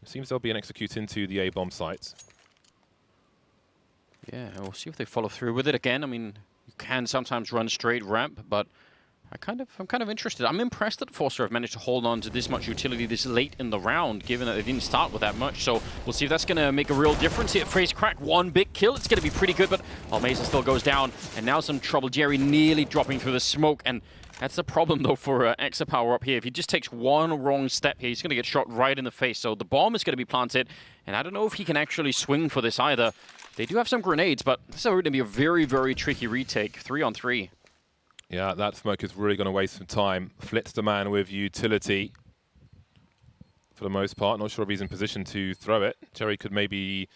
It seems there'll be an execute into the A-bomb site. Yeah, we'll see if they follow through with it again. I mean, you can sometimes run straight ramp, but I'm kind of interested. I'm impressed that forZe have managed to hold on to this much utility this late in the round, given that they didn't start with that much. So we'll see if that's going to make a real difference here. FaZe crack 1 big kill. It's going to be pretty good, but Mesa still goes down. And now some trouble. Jerry nearly dropping through the smoke. And that's the problem, though, for Exapower up here. If he just takes one wrong step here, he's going to get shot right in the face. So the bomb is going to be planted. And I don't know if he can actually swing for this either. They do have some grenades, but this is going to be a very, very tricky retake. 3-on-3. Yeah, that smoke is really going to waste some time. Flit's the man with utility for the most part. Not sure if he's in position to throw it. Jerry could maybe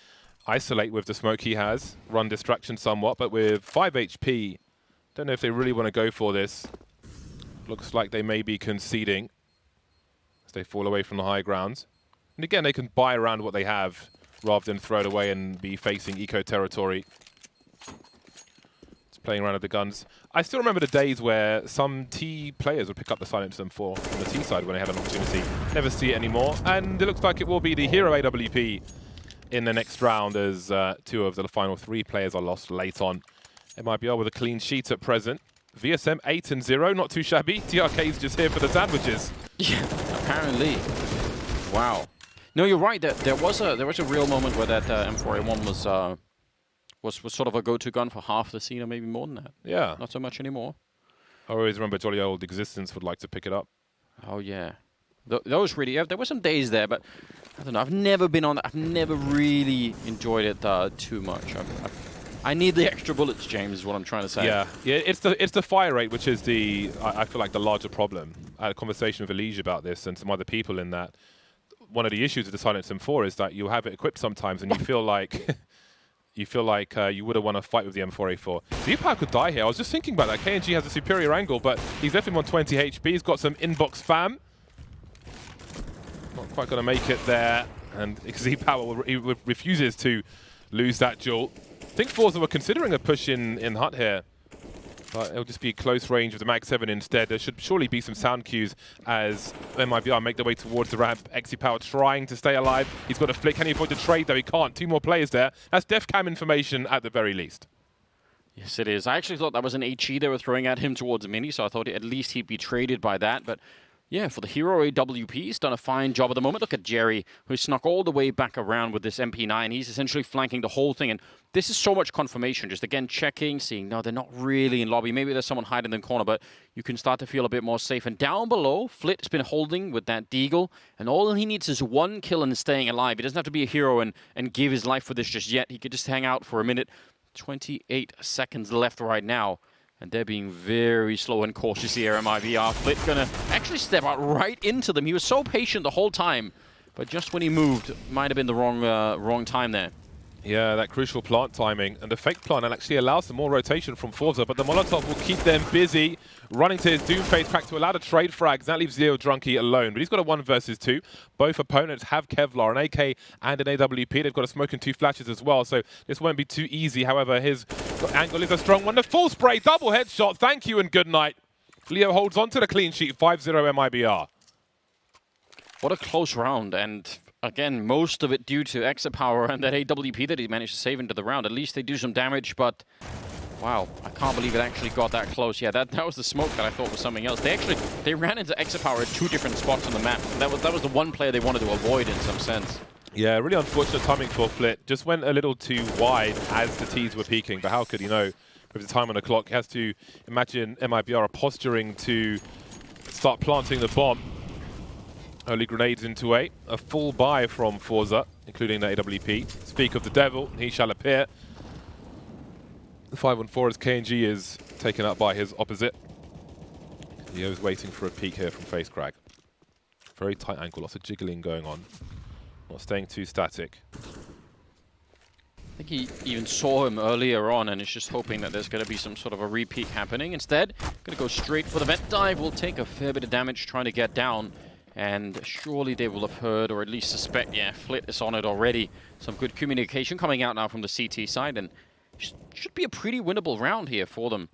isolate with the smoke he has, run distraction somewhat, but with 5 HP, don't know if they really want to go for this. Looks like they may be conceding as they fall away from the high ground. And again, they can buy around what they have rather than throw it away and be facing eco territory. Playing around with the guns. I still remember the days where some T players would pick up the Silencer M4 on the T side when they had an opportunity. Never see it anymore. And it looks like it will be the hero AWP in the next round as 2 of the final 3 players are lost late on. MIBR with a clean sheet at present. VSM 8-0, not too shabby. TRK's just here for the sandwiches. Yeah, apparently. Wow. No, you're right. There was a real moment where that M4A1 was sort of a go-to gun for half the scene, or maybe more than that. Yeah. Not so much anymore. I always remember jolly old Existence would like to pick it up. Oh, yeah. Those really... there were some days there, but I don't know. I've never been on that. I've never really enjoyed it too much. I need the extra bullets, James, is what I'm trying to say. Yeah, it's the fire rate, which is I feel like the larger problem. I had a conversation with Elige about this and some other people in that. One of the issues with the Silencer M4 is that you have it equipped sometimes and you feel like... you would have won a fight with the M4A4. Z-Power could die here. I was just thinking about that. KiNK has a superior angle, but he's left him on 20 HP. He's got some inbox spam. Not quite going to make it there. And Z-Power refuses to lose that duel. I think forZe were considering a push in Hut here. But it'll just be close range with the Mag 7 instead. There should surely be some sound cues as MIBR make their way towards the ramp. Power trying to stay alive. He's got a flick. Can he avoid the trade, though? He can't. 2 more players there. That's def cam information at the very least. Yes, it is. I actually thought that was an HE they were throwing at him towards Mini, so I thought at least he'd be traded by that. But yeah, for the hero AWP, he's done a fine job at the moment. Look at Jerry, who snuck all the way back around with this MP9. He's essentially flanking the whole thing. And this is so much confirmation. Just again, checking, seeing, no, they're not really in lobby. Maybe there's someone hiding in the corner, but you can start to feel a bit more safe. And down below, Flit's been holding with that Deagle. And all he needs is 1 kill and staying alive. He doesn't have to be a hero and give his life for this just yet. He could just hang out for a minute. 28 seconds left right now. And they're being very slow and cautious here, MIBR. Flit gonna actually step out right into them. He was so patient the whole time, but just when he moved, might have been the wrong time there. Yeah, that crucial plant timing. And the fake plant actually allows some more rotation from forZe, but the Molotov will keep them busy, running to his Doomface pack to allow the trade frags. That leaves Zeo Drunky alone, but he's got a 1 versus 2. Both opponents have Kevlar, an AK and an AWP. They've got a smoke and 2 flashes as well, so this won't be too easy. However, his angle is a strong one. The full spray, double headshot. Thank you and good night. Leo holds on to the clean sheet, 5-0 MIBR. What a close round, and again, most of it due to Exapower and that AWP that he managed to save into the round. At least they do some damage, but Wow, I can't believe it actually got that close. Yeah, that was the smoke that I thought was something else. They ran into Exapower at 2 different spots on the map. That was the one player they wanted to avoid in some sense. Yeah, really unfortunate timing for Flit. Just went a little too wide as the T's were peaking, but how could he know? With the time on the clock, he has to imagine MIBR are posturing to start planting the bomb. Early grenades into A full buy from forZe, including the AWP. Speak of the devil, he shall appear. 5-on-4 as KiNK is taken out by his opposite. Leo's waiting for a peek here from FaceCrag. Very tight angle, lots of jiggling going on. Not staying too static. I think he even saw him earlier on and is just hoping that there's going to be some sort of a repeat happening. Instead, going to go straight for the vent dive. Will take a fair bit of damage trying to get down. And surely they will have heard, or at least suspect, yeah, Flit is on it already. Some good communication coming out now from the CT side. And should be a pretty winnable round here for them.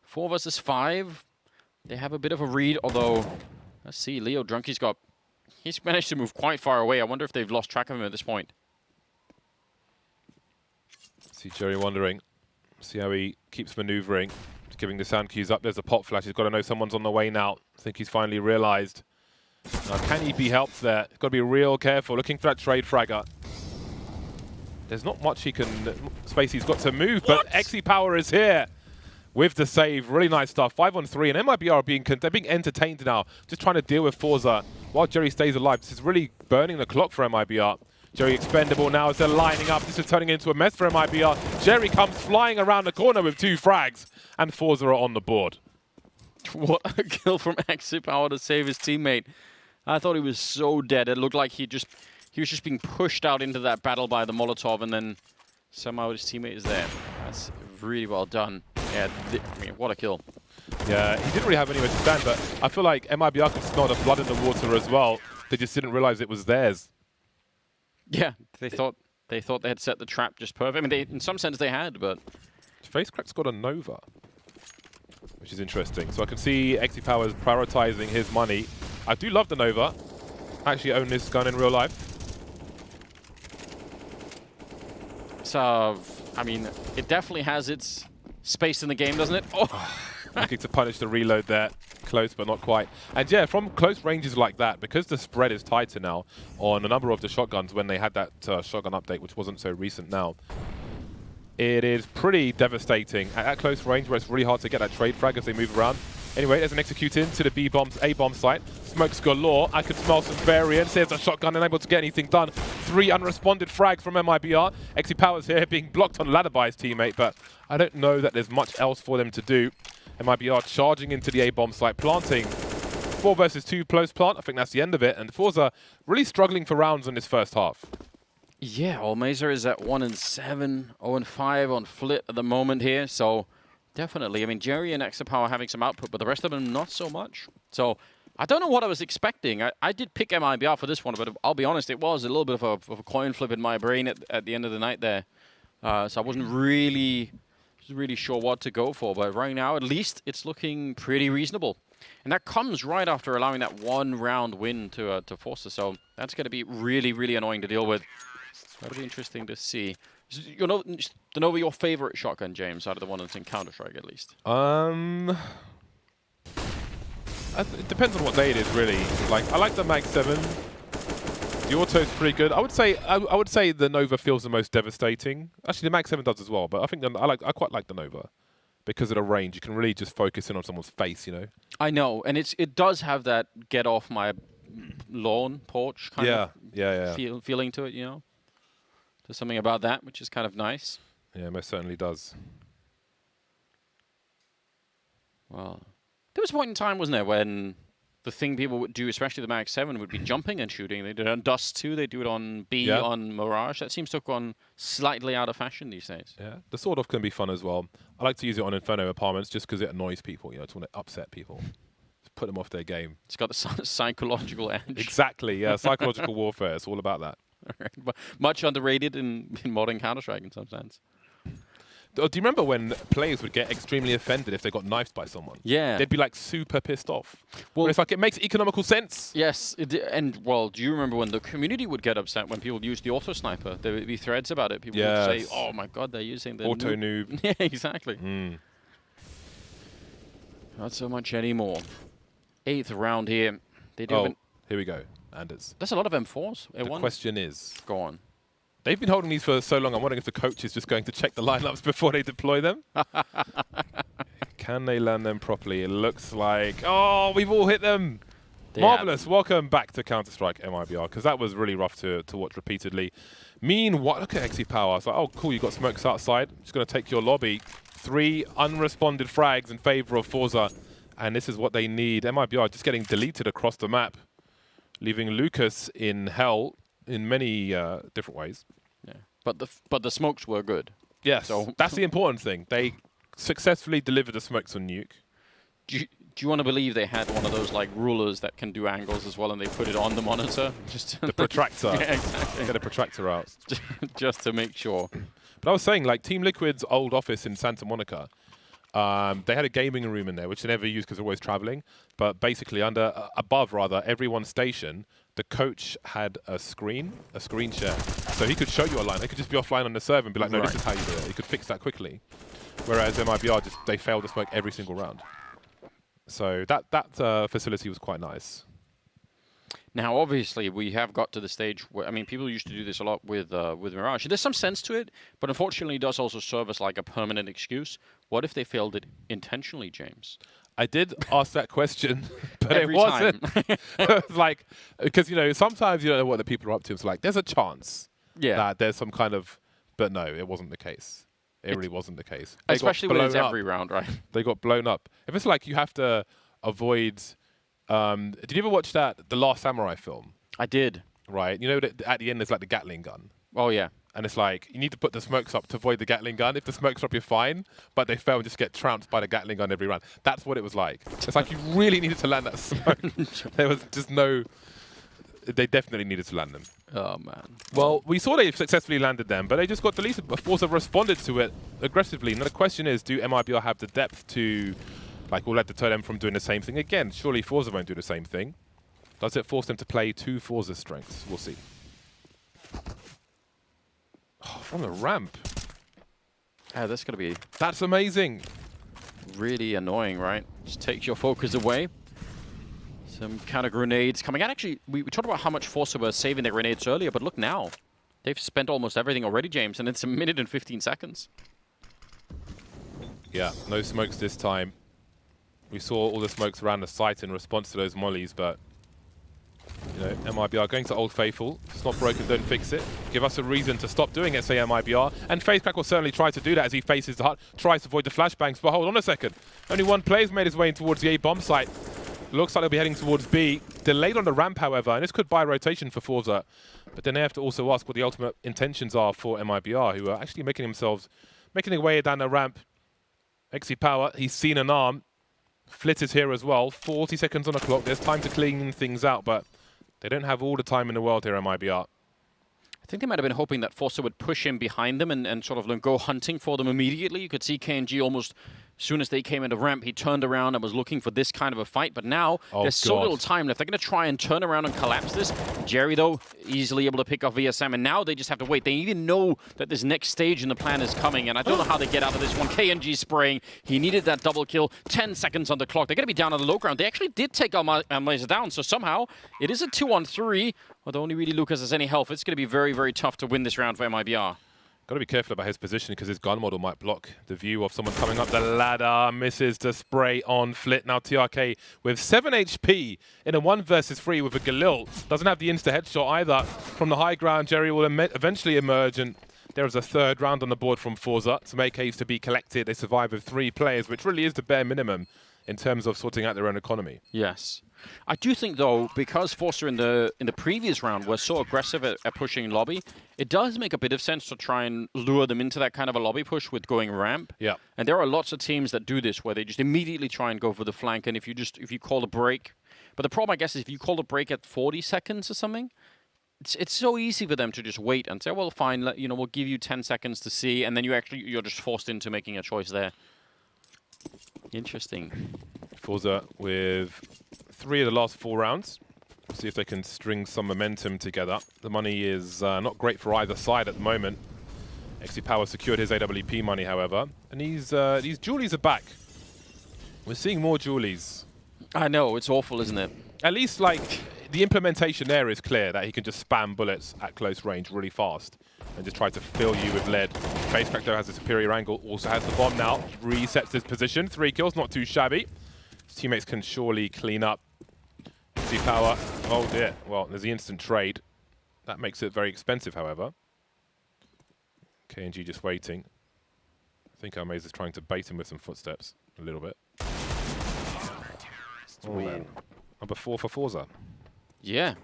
4 versus 5. They have a bit of a read, although, let's see, Leo Drunky's he's managed to move quite far away. I wonder if they've lost track of him at this point. See Jerry wondering. See how he keeps maneuvering. Just giving the sound cues up. There's a pop flash. He's got to know someone's on the way now. I think he's finally realized. Now, can he be helped there? He's got to be real careful. Looking for that trade fragger. There's not much space he's got to move, but Exapower is here with the save. Really nice stuff. 5-on-3, and MIBR are being entertained now, just trying to deal with forZe while Jerry stays alive. This is really burning the clock for MIBR. Jerry expendable now as they're lining up. This is turning into a mess for MIBR. Jerry comes flying around the corner with 2 frags, and forZe are on the board. What a kill from Exapower to save his teammate. I thought he was so dead. It looked like he was just being pushed out into that battle by the Molotov, and then somehow his teammate is there. That's really well done. Yeah, I mean, what a kill. Yeah, he didn't really have anywhere to stand, but I feel like MIBR could smell the blood in the water as well. They just didn't realize it was theirs. Yeah, they thought they had set the trap just perfect. I mean, in some sense they had, but FaceCrack's got a Nova, which is interesting. So I can see Exapower's prioritizing his money. I do love the Nova. I actually own this gun in real life. So, I mean, it definitely has its space in the game, doesn't it? Oh. Looking to punish the reload there. Close, but not quite. And yeah, from close ranges like that, because the spread is tighter now on a number of the shotguns when they had that shotgun update, which wasn't so recent now, it is pretty devastating at close range where it's really hard to get that trade frag as they move around. Anyway, there's an execute into the A-bomb site. Smokes galore. I could smell some variance. There's a shotgun unable to get anything done. 3 unresponded frags from MIBR. Exapower's here being blocked on ladder by his teammate, but I don't know that there's much else for them to do. MIBR charging into the A-bomb site, planting 4 versus 2 close plant. I think that's the end of it. And forZe really struggling for rounds in this first half. Yeah, Olmazer is at 1-7, 0-5 on Flit at the moment here. So definitely, I mean, Jerry and Exapower having some output, but the rest of them not so much. So I don't know what I was expecting. I did pick MIBR for this one, but I'll be honest, it was a little bit of a coin flip in my brain at the end of the night there. So I wasn't really sure what to go for, but right now, at least, it's looking pretty reasonable. And that comes right after allowing that 1-round win to forZe, so that's going to be really, really annoying to deal with. That'll be interesting to see. You know, the Nova, your favorite shotgun, James, out of the one that's in Counter-Strike, at least? It depends on what day it is, really. Like, I like the Mag 7. The auto's pretty good. I would say the Nova feels the most devastating. Actually, the Mag 7 does as well, but I think I quite like the Nova because of the range. You can really just focus in on someone's face, you know. I know, and it does have that get off my lawn porch kind of feeling to it, you know. There's something about that which is kind of nice. Yeah, most certainly does. Well, there was a point in time, wasn't there, when the thing people would do, especially the Mag 7, would be jumping and shooting. They did it on Dust too. They do it on B, on Mirage. That seems to have gone slightly out of fashion these days. Yeah, the sword off can be fun as well. I like to use it on Inferno apartments just because it annoys people. You know, it's want to upset people, just put them off their game. It's got the psychological edge. Exactly. Yeah, psychological warfare. It's all about that. Right. Much underrated in modern Counter-Strike in some sense. Do you remember when players would get extremely offended if they got knifed by someone? Yeah. They'd be like super pissed off. Well, it's like it makes economical sense. Yes, and well, do you remember when the community would get upset when people used the auto sniper? There would be threads about it. People would say, "Oh my God, they're using the auto noob." Yeah, exactly. Not so much anymore. 8th round here. They do. Here we go, Anders. That's a lot of M4s. The question is, go on. They've been holding these for so long. I'm wondering if the coach is just going to check the lineups before they deploy them. Can they land them properly? It looks like, oh, we've all hit them. Marvelous. Welcome back to Counter-Strike MIBR, because that was really rough to watch repeatedly. Meanwhile, look at XE Power. It's like, oh, cool, you got smokes outside. Just going to take your lobby. 3 unresponded frags in favor of forZe, and this is what they need. MIBR just getting deleted across the map, leaving Lucas in hell in many different ways. Yeah, but the smokes were good. Yes, so that's the important thing. They successfully delivered the smokes on Nuke. Do you want to believe they had one of those like rulers that can do angles as well, and they put it on the monitor? Just the protractor. Yeah, exactly. Get a protractor out. Just to make sure. But I was saying, like, Team Liquid's old office in Santa Monica, they had a gaming room in there, which they never used because they're always traveling. But basically, above every one station, the coach had a screen share. So he could show you a line. They could just be offline on the server and be like, no, this is how you do it. He could fix that quickly. Whereas MIBR, they failed to smoke every single round. So that facility was quite nice. Now, obviously, we have got to the stage where, I mean, people used to do this a lot with Mirage. There's some sense to it, but unfortunately, it does also serve as like a permanent excuse. What if they failed it intentionally, James? I did ask that question, but Every it wasn't. It was like, because, you know, sometimes you don't know what the people are up to. It's like, there's a chance that there's some kind of, but no, it wasn't the case. It really wasn't the case. Especially when it's every round, right? They got blown up. If it's like you have to avoid... did you ever watch The Last Samurai film? I did. Right. You know that at the end there's like the Gatling gun. Oh, yeah. And it's like, you need to put the smokes up to avoid the Gatling gun. If the smokes are up, you're fine. But they fail and just get trounced by the Gatling gun every round. That's what it was like. It's like you really needed to land that smoke. There was just no... They definitely needed to land them. Oh, man. Well, we saw they successfully landed them, but they just got deleted. But forZe responded to it aggressively. Now the question is, do MIBR have the depth to... Like, will that deter them from doing the same thing again? Surely forZe won't do the same thing. Does it force them to play to forZe's strengths? We'll see. Oh, from the ramp. Yeah, that's going to be... That's amazing. Really annoying, right? Just takes your focus away. Some counter grenades coming out. Actually, we talked about how much forZe were saving their grenades earlier, but look now. They've spent almost everything already, James, and it's 1 minute and 15 seconds. Yeah, no smokes this time. We saw all the smokes around the site in response to those mollies, but you know, MIBR going to Old Faithful. If it's not broken, don't fix it. Give us a reason to stop doing it, say MIBR. And FaceCrack will certainly try to do that as he faces the hut, tries to avoid the flashbangs. But hold on a second. Only one player's made his way in towards the A bomb site. Looks like they'll be heading towards B. Delayed on the ramp, however, and this could buy rotation for forZe. But then they have to also ask what the ultimate intentions are for MIBR, who are actually making their way down the ramp. XE Power, he's seen an arm. Flit is here as well. 40 seconds on the clock. There's time to clean things out, but they don't have all the time in the world here at MIBR. I think they might have been hoping that forZe would push in behind them and sort of go hunting for them immediately. You could see KiNK almost, as soon as they came into ramp, he turned around and was looking for this kind of a fight. But now, there's so little time left. They're going to try and turn around and collapse this. Jerry, though, easily able to pick off VSM. And now they just have to wait. They even know that this next stage in the plan is coming. And I don't know how they get out of this one. KNG spraying. He needed that double kill. 10 seconds on the clock. They're going to be down on the low ground. They actually did take Almaza down. So somehow, it is a 2-on-3. Although only really Lucas has any health. It's going to be very, very tough to win this round for MIBR. Got to be careful about his position because his gun model might block the view of someone coming up the ladder. Misses the spray on Flit. Now TRK with 7 HP in a 1 versus 3 with a Galil. Doesn't have the insta headshot either. From the high ground, Jerry will eventually emerge, and there is a 3rd round on the board from forZe. Some AKs to be collected. They survive with 3 players, which really is the bare minimum in terms of sorting out their own economy. Yes. I do think, though, because forZe in the previous round were so aggressive at pushing lobby, it does make a bit of sense to try and lure them into that kind of a lobby push with going ramp. Yeah. And there are lots of teams that do this, where they just immediately try and go for the flank, and if you call a break. But the problem, I guess, is if you call a break at 40 seconds or something, it's so easy for them to just wait and say, well, fine, we'll give you 10 seconds to see, and then you're just forced into making a choice there. Interesting. forZe with 3 of the last 4 rounds. See if they can string some momentum together. The money is not great for either side at the moment. XC Power secured his AWP money, however. And these Julies are back. We're seeing more Julies. I know, it's awful, isn't it? At least, like, the implementation there is clear that he can just spam bullets at close range really fast and just try to fill you with lead. FaceCrack, though, has a superior angle, also has the bomb now. Resets his position. 3 kills, not too shabby. His teammates can surely clean up. XC Power, oh dear. Well, there's the instant trade. That makes it very expensive, however. KNG just waiting. I think Armaze is trying to bait him with some footsteps a little bit. Oh, man. Number 4 for forZe. Yeah.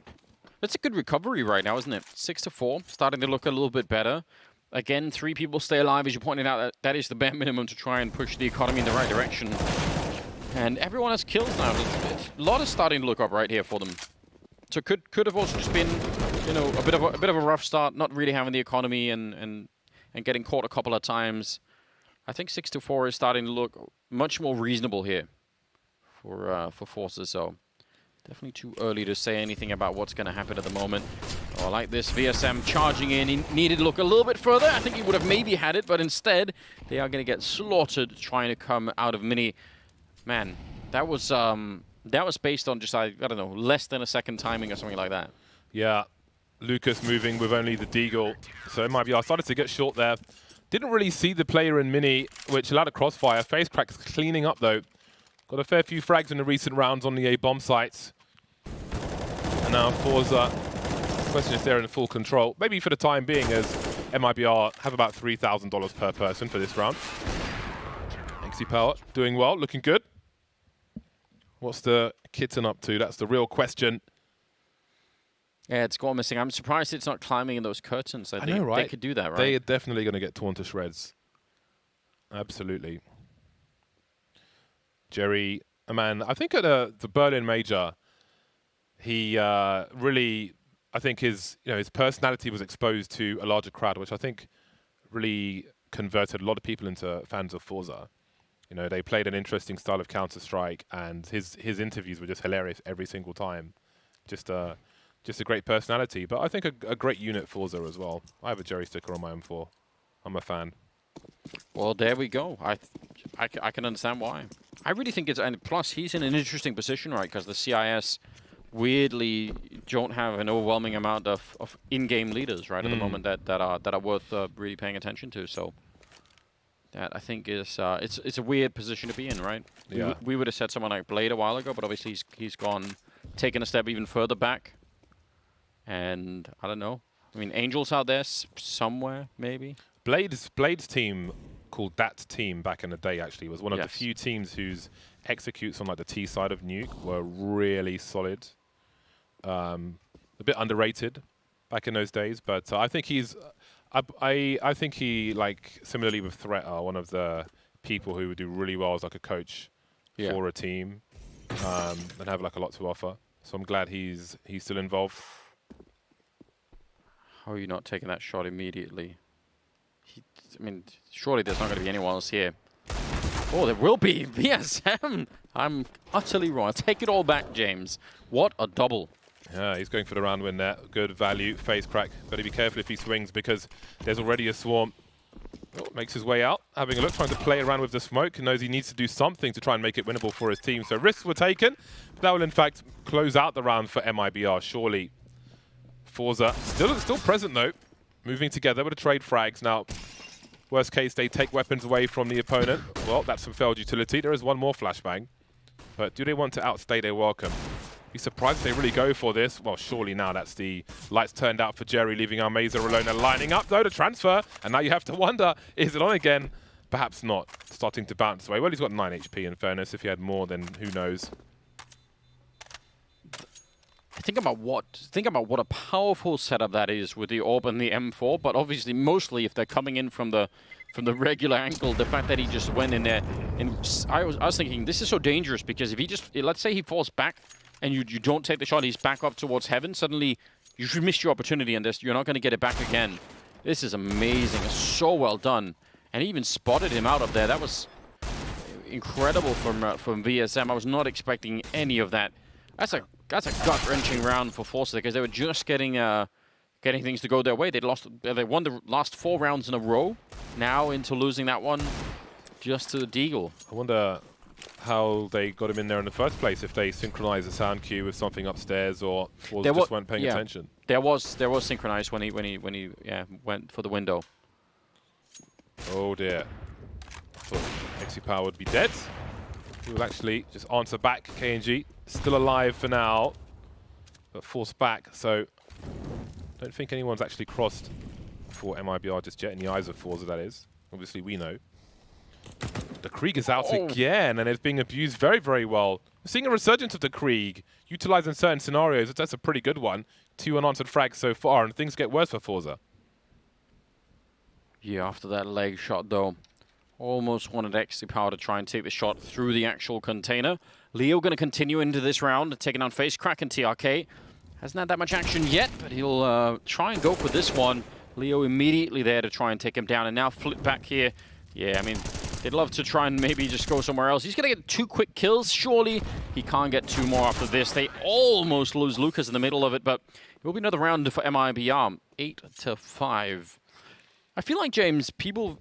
It's a good recovery right now, isn't it? 6-4, starting to look a little bit better. Again, 3 people stay alive, as you pointed out. That is the bare minimum to try and push the economy in the right direction. And everyone has kills now. A lot is starting to look up right here for them. So could have also just been, a bit of a rough start, not really having the economy and getting caught a couple of times. I think 6-4 is starting to look much more reasonable here for forZe. So definitely too early to say anything about what's going to happen at the moment. Oh, I like this. VSM charging in. He needed to look a little bit further. I think he would have maybe had it, but instead they are going to get slaughtered trying to come out of mini. Man, that was based on just, I don't know, less than a second timing or something like that. Yeah, Lucas moving with only the Deagle. So MIBR started to get short there. Didn't really see the player in mini, which allowed a crossfire. FaceCrack's cleaning up, though. Got a fair few frags in the recent rounds on the A bomb sites. And now forZe, question if they're in full control. Maybe for the time being, as MIBR have about $3,000 per person for this round. XC Power doing well, looking good. What's the kitten up to? That's the real question. Yeah, it's gone missing. I'm surprised it's not climbing in those curtains. I know, right? They could do that, right? They are definitely going to get torn to shreds. Absolutely. Jerry, a man, I think at the Berlin Major, he really, I think his personality was exposed to a larger crowd, which I think really converted a lot of people into fans of forZe. They played an interesting style of Counter-Strike, and his interviews were just hilarious every single time. Just a great personality, but I think a great unit forZe as well. I have a Jerry sticker on my M4. I'm a fan. Well, there we go. I can understand why. I really think it's, and plus he's in an interesting position, right? Because the CIS weirdly don't have an overwhelming amount of in-game leaders, right, at the moment that are worth really paying attention to. So that I think is it's a weird position to be in, right? Yeah. We would have said someone like Blade a while ago, but obviously he's taken a step even further back. And I don't know. I mean, Angel's out there somewhere, maybe. Blade's team, called That Team back in the day, actually, was one of the few teams whose executes on like the T side of Nuke were really solid. A bit underrated back in those days, but I think he's. I think he, like, similarly with Threat, are one of the people who would do really well as like a coach for a team and have like a lot to offer. So I'm glad he's still involved. How are you not taking that shot immediately? I mean, surely there's not going to be anyone else here. Oh, there will be. VSM. I'm utterly wrong. I take it all back, James. What a double. Yeah, he's going for the round win there. Good value. FaceCrack. Got to be careful if he swings because there's already a swarm. Oh, makes his way out. Having a look, trying to play around with the smoke. He knows he needs to do something to try and make it winnable for his team. So risks were taken. That will, in fact, close out the round for MIBR, surely. forZe still present, though. Moving together with the trade frags. Now, worst case, they take weapons away from the opponent. Well, that's some failed utility. There is one more flashbang. But do they want to outstay their welcome? Be surprised if they really go for this. Well, surely now that's the lights turned out for Jerry, leaving Armazer alone. They're lining up, though, to transfer. And now you have to wonder, is it on again? Perhaps not. Starting to bounce away. Well, he's got 9 HP, in fairness. If he had more, then who knows? Think about what a powerful setup that is with the Orb and the M4, but obviously mostly if they're coming in from the regular angle, the fact that he just went in there, and I was thinking this is so dangerous because if he just, let's say he falls back and you don't take the shot, he's back up towards heaven, suddenly You should miss your opportunity in this. You're not going to get it back again. This is amazing. It's so well done. And he even spotted him out of there. That was incredible from VSM. I was not expecting any of that. That's a gut-wrenching round for forZe because they were just getting things to go their way. They won the last 4 rounds in a row. Now into losing that one just to the Deagle. I wonder how they got him in there in the first place, if they synchronized the sound cue with something upstairs or just weren't paying attention. There was synchronized when he went for the window. Oh dear. I thought XP would be dead. He will actually just answer back. KNG still alive for now, but forced back. So don't think anyone's actually crossed for MIBR just yet in the eyes of forZe, that is. Obviously we know. The Krieg is out again, and it's being abused very, very well. We're seeing a resurgence of the Krieg, utilized in certain scenarios. That's a pretty good one. 2 unanswered frags so far, and things get worse for forZe. Yeah, after that leg shot, though, almost wanted XP to try and take the shot through the actual container. Leo going to continue into this round, taking on face Crack and TRK. Hasn't had that much action yet, but he'll try and go for this one. Leo immediately there to try and take him down, and now flip back here. Yeah, I mean, they'd love to try and maybe just go somewhere else. He's going to get 2 quick kills. Surely he can't get 2 more after this. They almost lose Lucas in the middle of it, but it will be another round for MIBR. 8-5. I feel like, James, people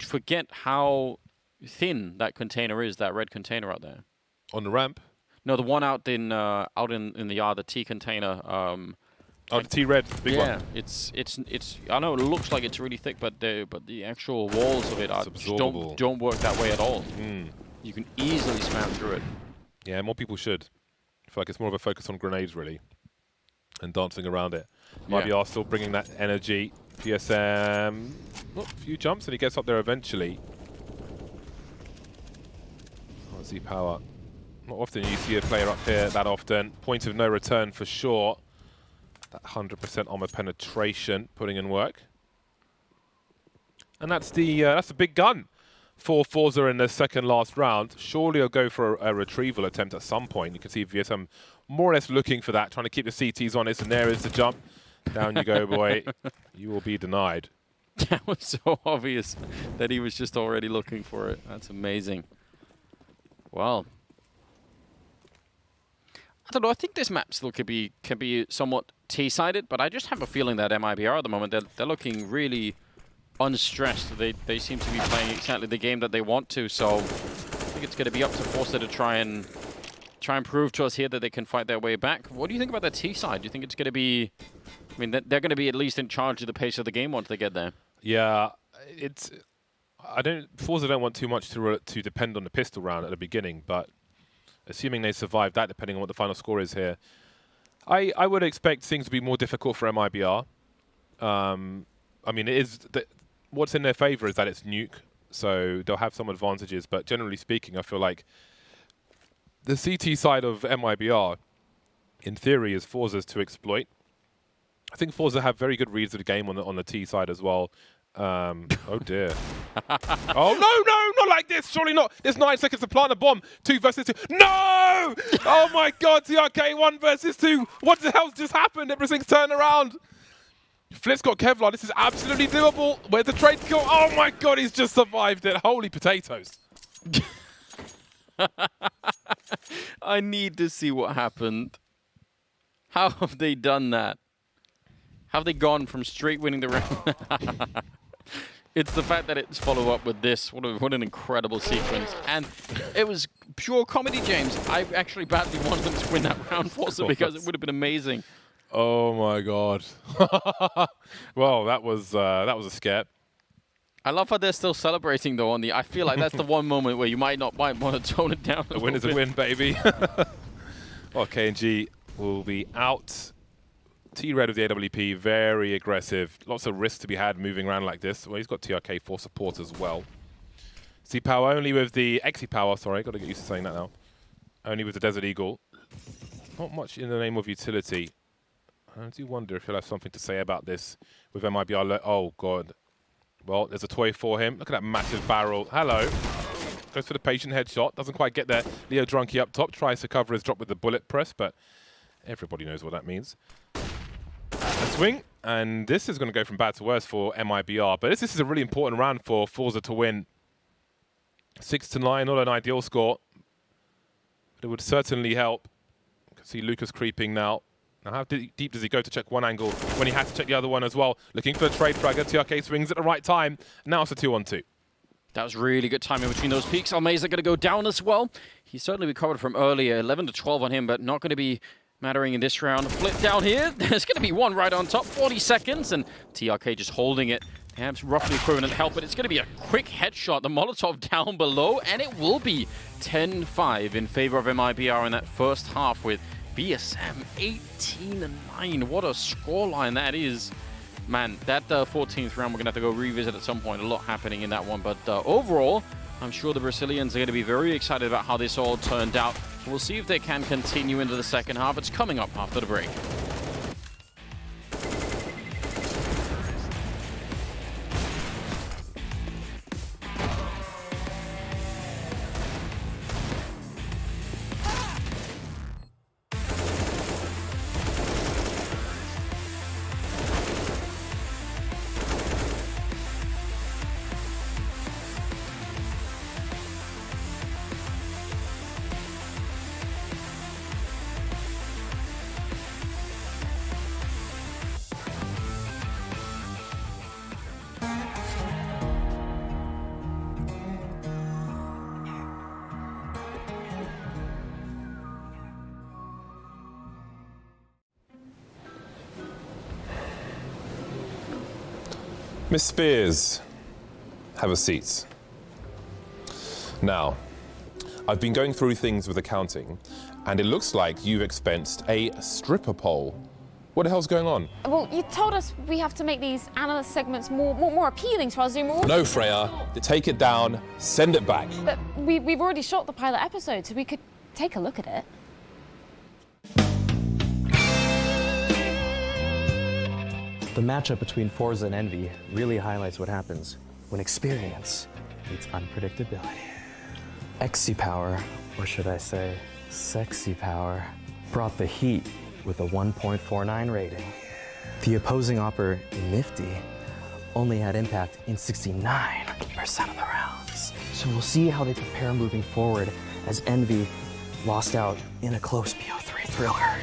forget how thin that container is, that red container out there. On the ramp? No, the one out in the yard, the T container. Oh, the T-red, big one. Yeah, it's. I know it looks like it's really thick, but the actual walls of it don't work that way at all. You can easily spam through it. Yeah, more people should. I feel like it's more of a focus on grenades, really, and dancing around it. MIBR still bringing that energy. PSM, a few jumps, and he gets up there eventually. Oh, Z-Power. Not often you see a player up here that often. Point of no return for sure. That 100% armor penetration, putting in work. And that's the big gun for forZe in the second last round. Surely he'll go for a retrieval attempt at some point. You can see VSM more or less looking for that, trying to keep the CTs honest, and there is the jump. Down you go, boy. You will be denied. That was so obvious that he was just already looking for it. That's amazing. Well, I don't know. I think this map still can be somewhat T-sided, but I just have a feeling that MIBR at the moment, they're looking really unstressed. They seem to be playing exactly the game that they want to. So I think it's going to be up to forZe to try and prove to us here that they can fight their way back. What do you think about the T side? Do you think it's going to be? I mean, they're going to be at least in charge of the pace of the game once they get there. Yeah, forZe don't want too much to depend on the pistol round at the beginning, but assuming they survive that, depending on what the final score is here, I would expect things to be more difficult for MIBR. I mean, what's in their favor is that it's Nuke, so they'll have some advantages, but generally speaking, I feel like the CT side of MIBR, in theory, is forZe's to exploit. I think forZe have very good reads of the game on the T side as well. Oh dear. Oh no, not like this. Surely not. There's 9 seconds to plant a bomb. 2 versus 2. No! Oh my God, TRK 1 versus 2. What the hell just happened? Everything's turned around. Flip's got Kevlar. This is absolutely doable. Where's the trade kill? Oh my God, he's just survived it. Holy potatoes. I need to see what happened. How have they done that? Have they gone from straight winning the round? It's the fact that it's follow up with this. What an incredible sequence. And it was pure comedy, James. I actually badly wanted them to win that round forZe because it would have been amazing. Oh my God. Well, that was a scare. I love how they're still celebrating though on the. I feel like that's the one moment where you might want to tone it down. A win is a win, baby. Well, KNG will be out. T-Red of the AWP, very aggressive. Lots of risk to be had moving around like this. Well, he's got TRK for support as well. C-Power only with the XE-Power, sorry, got to get used to saying that now. Only with the Desert Eagle. Not much in the name of utility. I do wonder if he'll have something to say about this with MIBR. Oh, God. Well, there's a toy for him. Look at that massive barrel. Hello. Goes for the patient headshot. Doesn't quite get there. Leo Drunky up top. Tries to cover his drop with the bullet press, but everybody knows what that means. A swing, and this is going to go from bad to worse for MIBR. But this is a really important round for forZe to win. 6-9, not an ideal score, but it would certainly help. You can see Lucas creeping now. Now, how deep does he go to check one angle when he had to check the other one as well? Looking for a trade fragger. TRK swings at the right time. Now it's a 2-on-2. That was really good timing between those peaks. Almeza going to go down as well. He certainly recovered from earlier. 11-12 on him, but not going to be mattering in this round. Flip down here. There's going to be one right on top. 40 seconds, and TRK just holding it. Perhaps roughly equivalent help, but it's going to be a quick headshot. The Molotov down below, and it will be 10-5 in favor of MIBR in that first half with BSM 18-9. What a scoreline that is. Man, that 14th round we're going to have to go revisit at some point. A lot happening in that one, but overall, I'm sure the Brazilians are going to be very excited about how this all turned out. So we'll see if they can continue into the second half. It's coming up after the break. Miss Spears, have a seat. Now, I've been going through things with accounting, and it looks like you've expensed a stripper pole. What the hell's going on? Well, you told us we have to make these analyst segments more appealing to our Zoom audience. No, Freya. Take it down, send it back. But we've already shot the pilot episode, so we could take a look at it. The matchup between forZe and Envy really highlights what happens when experience meets unpredictability. XC Power, or should I say, Sexy Power, brought the heat with a 1.49 rating. The opposing opper in Nifty only had impact in 69% of the rounds. So we'll see how they prepare moving forward as Envy lost out in a close BO3 thriller.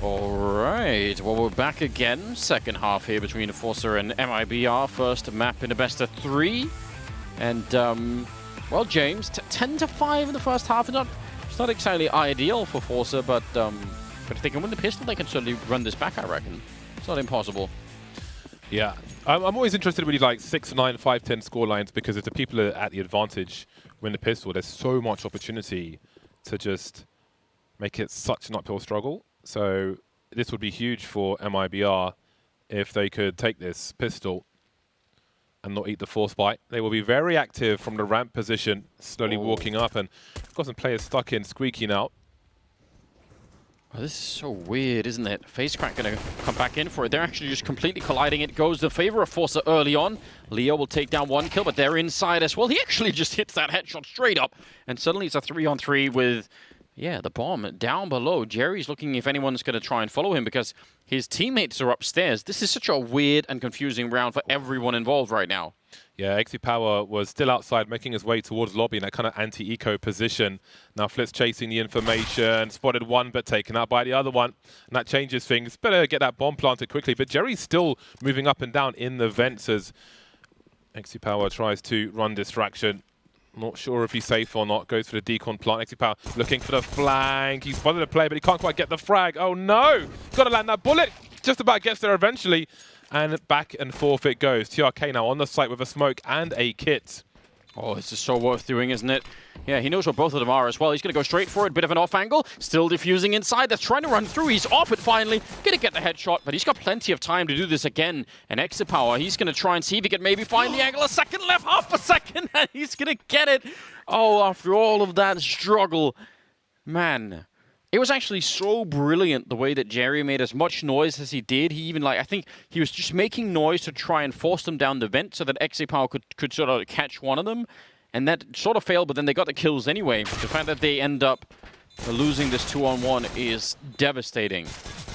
All right, well, we're back again. Second half here between forZe and MIBR. First map in a best of 3. And, well, James, 10-5 in the first half. It's not exactly ideal for forZe, but if they can win the pistol, they can certainly run this back, I reckon. It's not impossible. Yeah, I'm always interested in really like 6-9, 5-10 score lines, because if the people are at the advantage win the pistol, there's so much opportunity to just make it such an uphill struggle. So this would be huge for MIBR if they could take this pistol and not eat the force bite. They will be very active from the ramp position, slowly walking up, and got some players stuck in squeaky now. Oh, this is so weird, isn't it? FaceCrack going to come back in for it. They're actually just completely colliding. It goes in favor of forZe early on. Leo will take down 1 kill, but they're inside as well. He actually just hits that headshot straight up, and suddenly it's a 3-on-3 with... Yeah, the bomb down below. Jerry's looking if anyone's going to try and follow him because his teammates are upstairs. This is such a weird and confusing round for everyone involved right now. Yeah, XP was still outside, making his way towards lobby in that kind of anti-eco position. Now Flitz chasing the information, spotted one but taken out by the other one. And that changes things. Better get that bomb planted quickly. But Jerry's still moving up and down in the vents as XP tries to run distraction. Not sure if he's safe or not. Goes for the decon plant. XP looking for the flank. He's spotted a play, but he can't quite get the frag. Oh no! Got to land that bullet. Just about gets there eventually. And back and forth it goes. C.R.A.E now on the site with a smoke and a kit. Oh, this is so worth doing, isn't it? Yeah, he knows where both of them are as well. He's going to go straight for it. Bit of an off angle. Still diffusing inside. That's trying to run through. He's off it finally. Going to get the headshot, but he's got plenty of time to do this again. And XP, he's going to try and see if he can maybe find the angle. A second left, half a second, and he's going to get it. Oh, after all of that struggle. Man. It was actually so brilliant the way that Jerry made as much noise as he did. He even, I think he was just making noise to try and force them down the vent so that XP could sort of catch one of them. And that sort of failed, but then they got the kills anyway. The fact that they end up losing this 2-on-1 is devastating.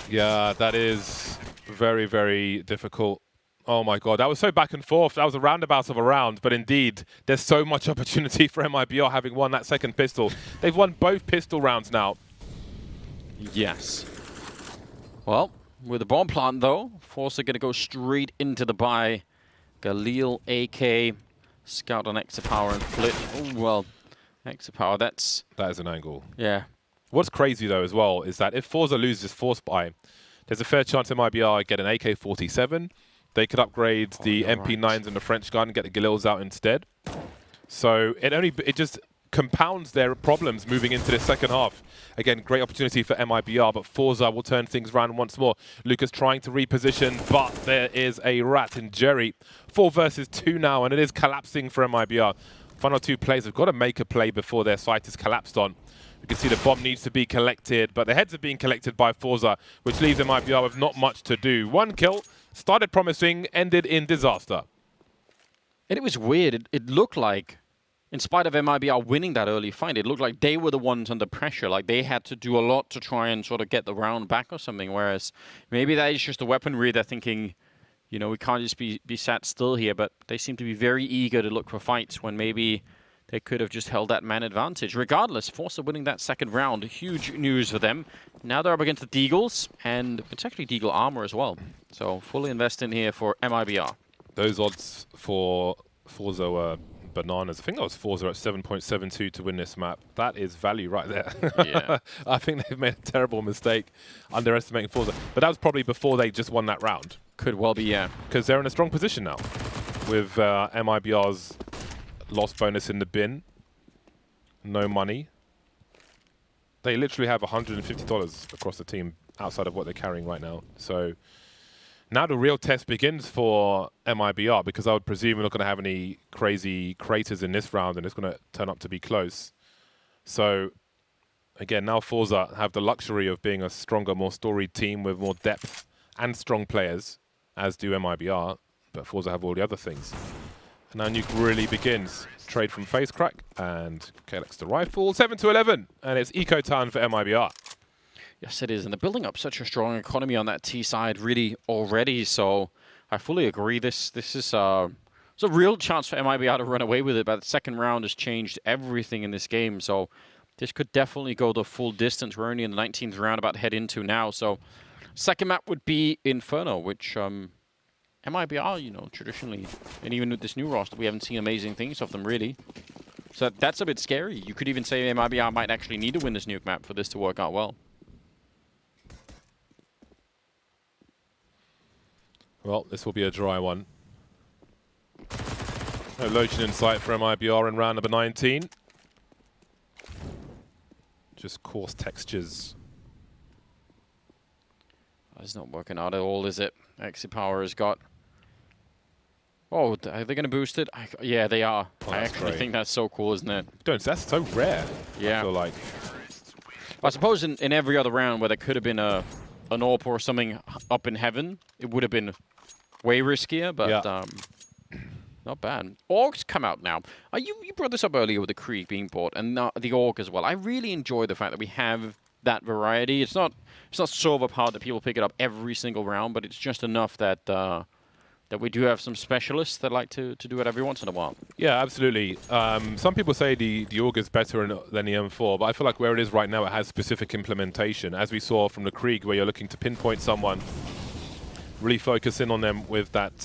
Yeah, that is very, very difficult. Oh my god, that was so back and forth. That was a roundabout of a round, but indeed, there's so much opportunity for MIBR having won that second pistol. They've won both pistol rounds now. Yes. Well, with the bomb plant though, forZe are going to go straight into the buy. Galil, AK, Scout on XP and Flit. Oh, well, XP, that is an angle. Yeah. What's crazy though as well is that if forZe loses force buy, there's a fair chance MIBR get an AK-47. They could upgrade the MP9s and the French gun and get the Galils out instead. So it just compounds their problems moving into the second half. Again, great opportunity for MIBR, but forZe will turn things around once more. Lucas trying to reposition, but there is a rat in Jerry. 4 versus 2 now, and it is collapsing for MIBR. Final 2 players have got to make a play before their site is collapsed on. You can see the bomb needs to be collected, but the heads are being collected by forZe, which leaves MIBR with not much to do. 1 kill, started promising, ended in disaster. And it was weird. It looked like, in spite of MIBR winning that early fight, it looked like they were the ones under pressure. Like they had to do a lot to try and sort of get the round back or something. Whereas maybe that is just the weaponry. They're thinking, you know, we can't just be sat still here. But they seem to be very eager to look for fights when maybe they could have just held that man advantage. Regardless, forZe winning that second round. Huge news for them. Now they're up against the Deagles, and it's actually Deagle armor as well. So fully invest in here for MIBR. Those odds for forZe were bananas. I think that was forZe at 7.72 to win this map. That is value right there. Yeah. I think they've made a terrible mistake underestimating forZe. But that was probably before they just won that round. Could well be, yeah. Because they're in a strong position now with MIBR's loss bonus in the bin. No money. They literally have $150 across the team outside of what they're carrying right now. So now the real test begins for MIBR, because I would presume we're not going to have any crazy craters in this round and it's going to turn up to be close. So again, now forZe have the luxury of being a stronger, more storied team with more depth and strong players, as do MIBR, but forZe have all the other things. And now Nuke really begins. Trade from Face Crack and collects the rifle. 7-11, and it's eco time for MIBR. Yes, it is. And they're building up such a strong economy on that T side really already. So I fully agree. This is it's a real chance for MIBR to run away with it. But the second round has changed everything in this game. So this could definitely go the full distance. We're only in the 19th round about to head into now. So second map would be Inferno, which MIBR, you know, traditionally, and even with this new roster, we haven't seen amazing things of them really. So that's a bit scary. You could even say MIBR might actually need to win this Nuke map for this to work out well. Well, this will be a dry one. No lotion in sight for MIBR in round number 19. Just coarse textures. It's not working out at all, is it? XP has got... Oh, are they going to boost it? Yeah, they are. Oh, I actually think that's so cool, isn't it? That's so rare. Yeah. I feel like. I suppose in every other round where there could have been an AWP or something up in heaven, it would have been way riskier, but... Yeah. Not bad. Orcs come out now. You brought this up earlier with the Krieg being bought and the Orc as well. I really enjoy the fact that we have that variety. It's not so overpowered that people pick it up every single round, but it's just enough that that we do have some specialists that like to do it every once in a while. Yeah, absolutely. Some people say the Org is better than the M4, but I feel like where it is right now, it has specific implementation. As we saw from the Krieg, where you're looking to pinpoint someone, really focus in on them with that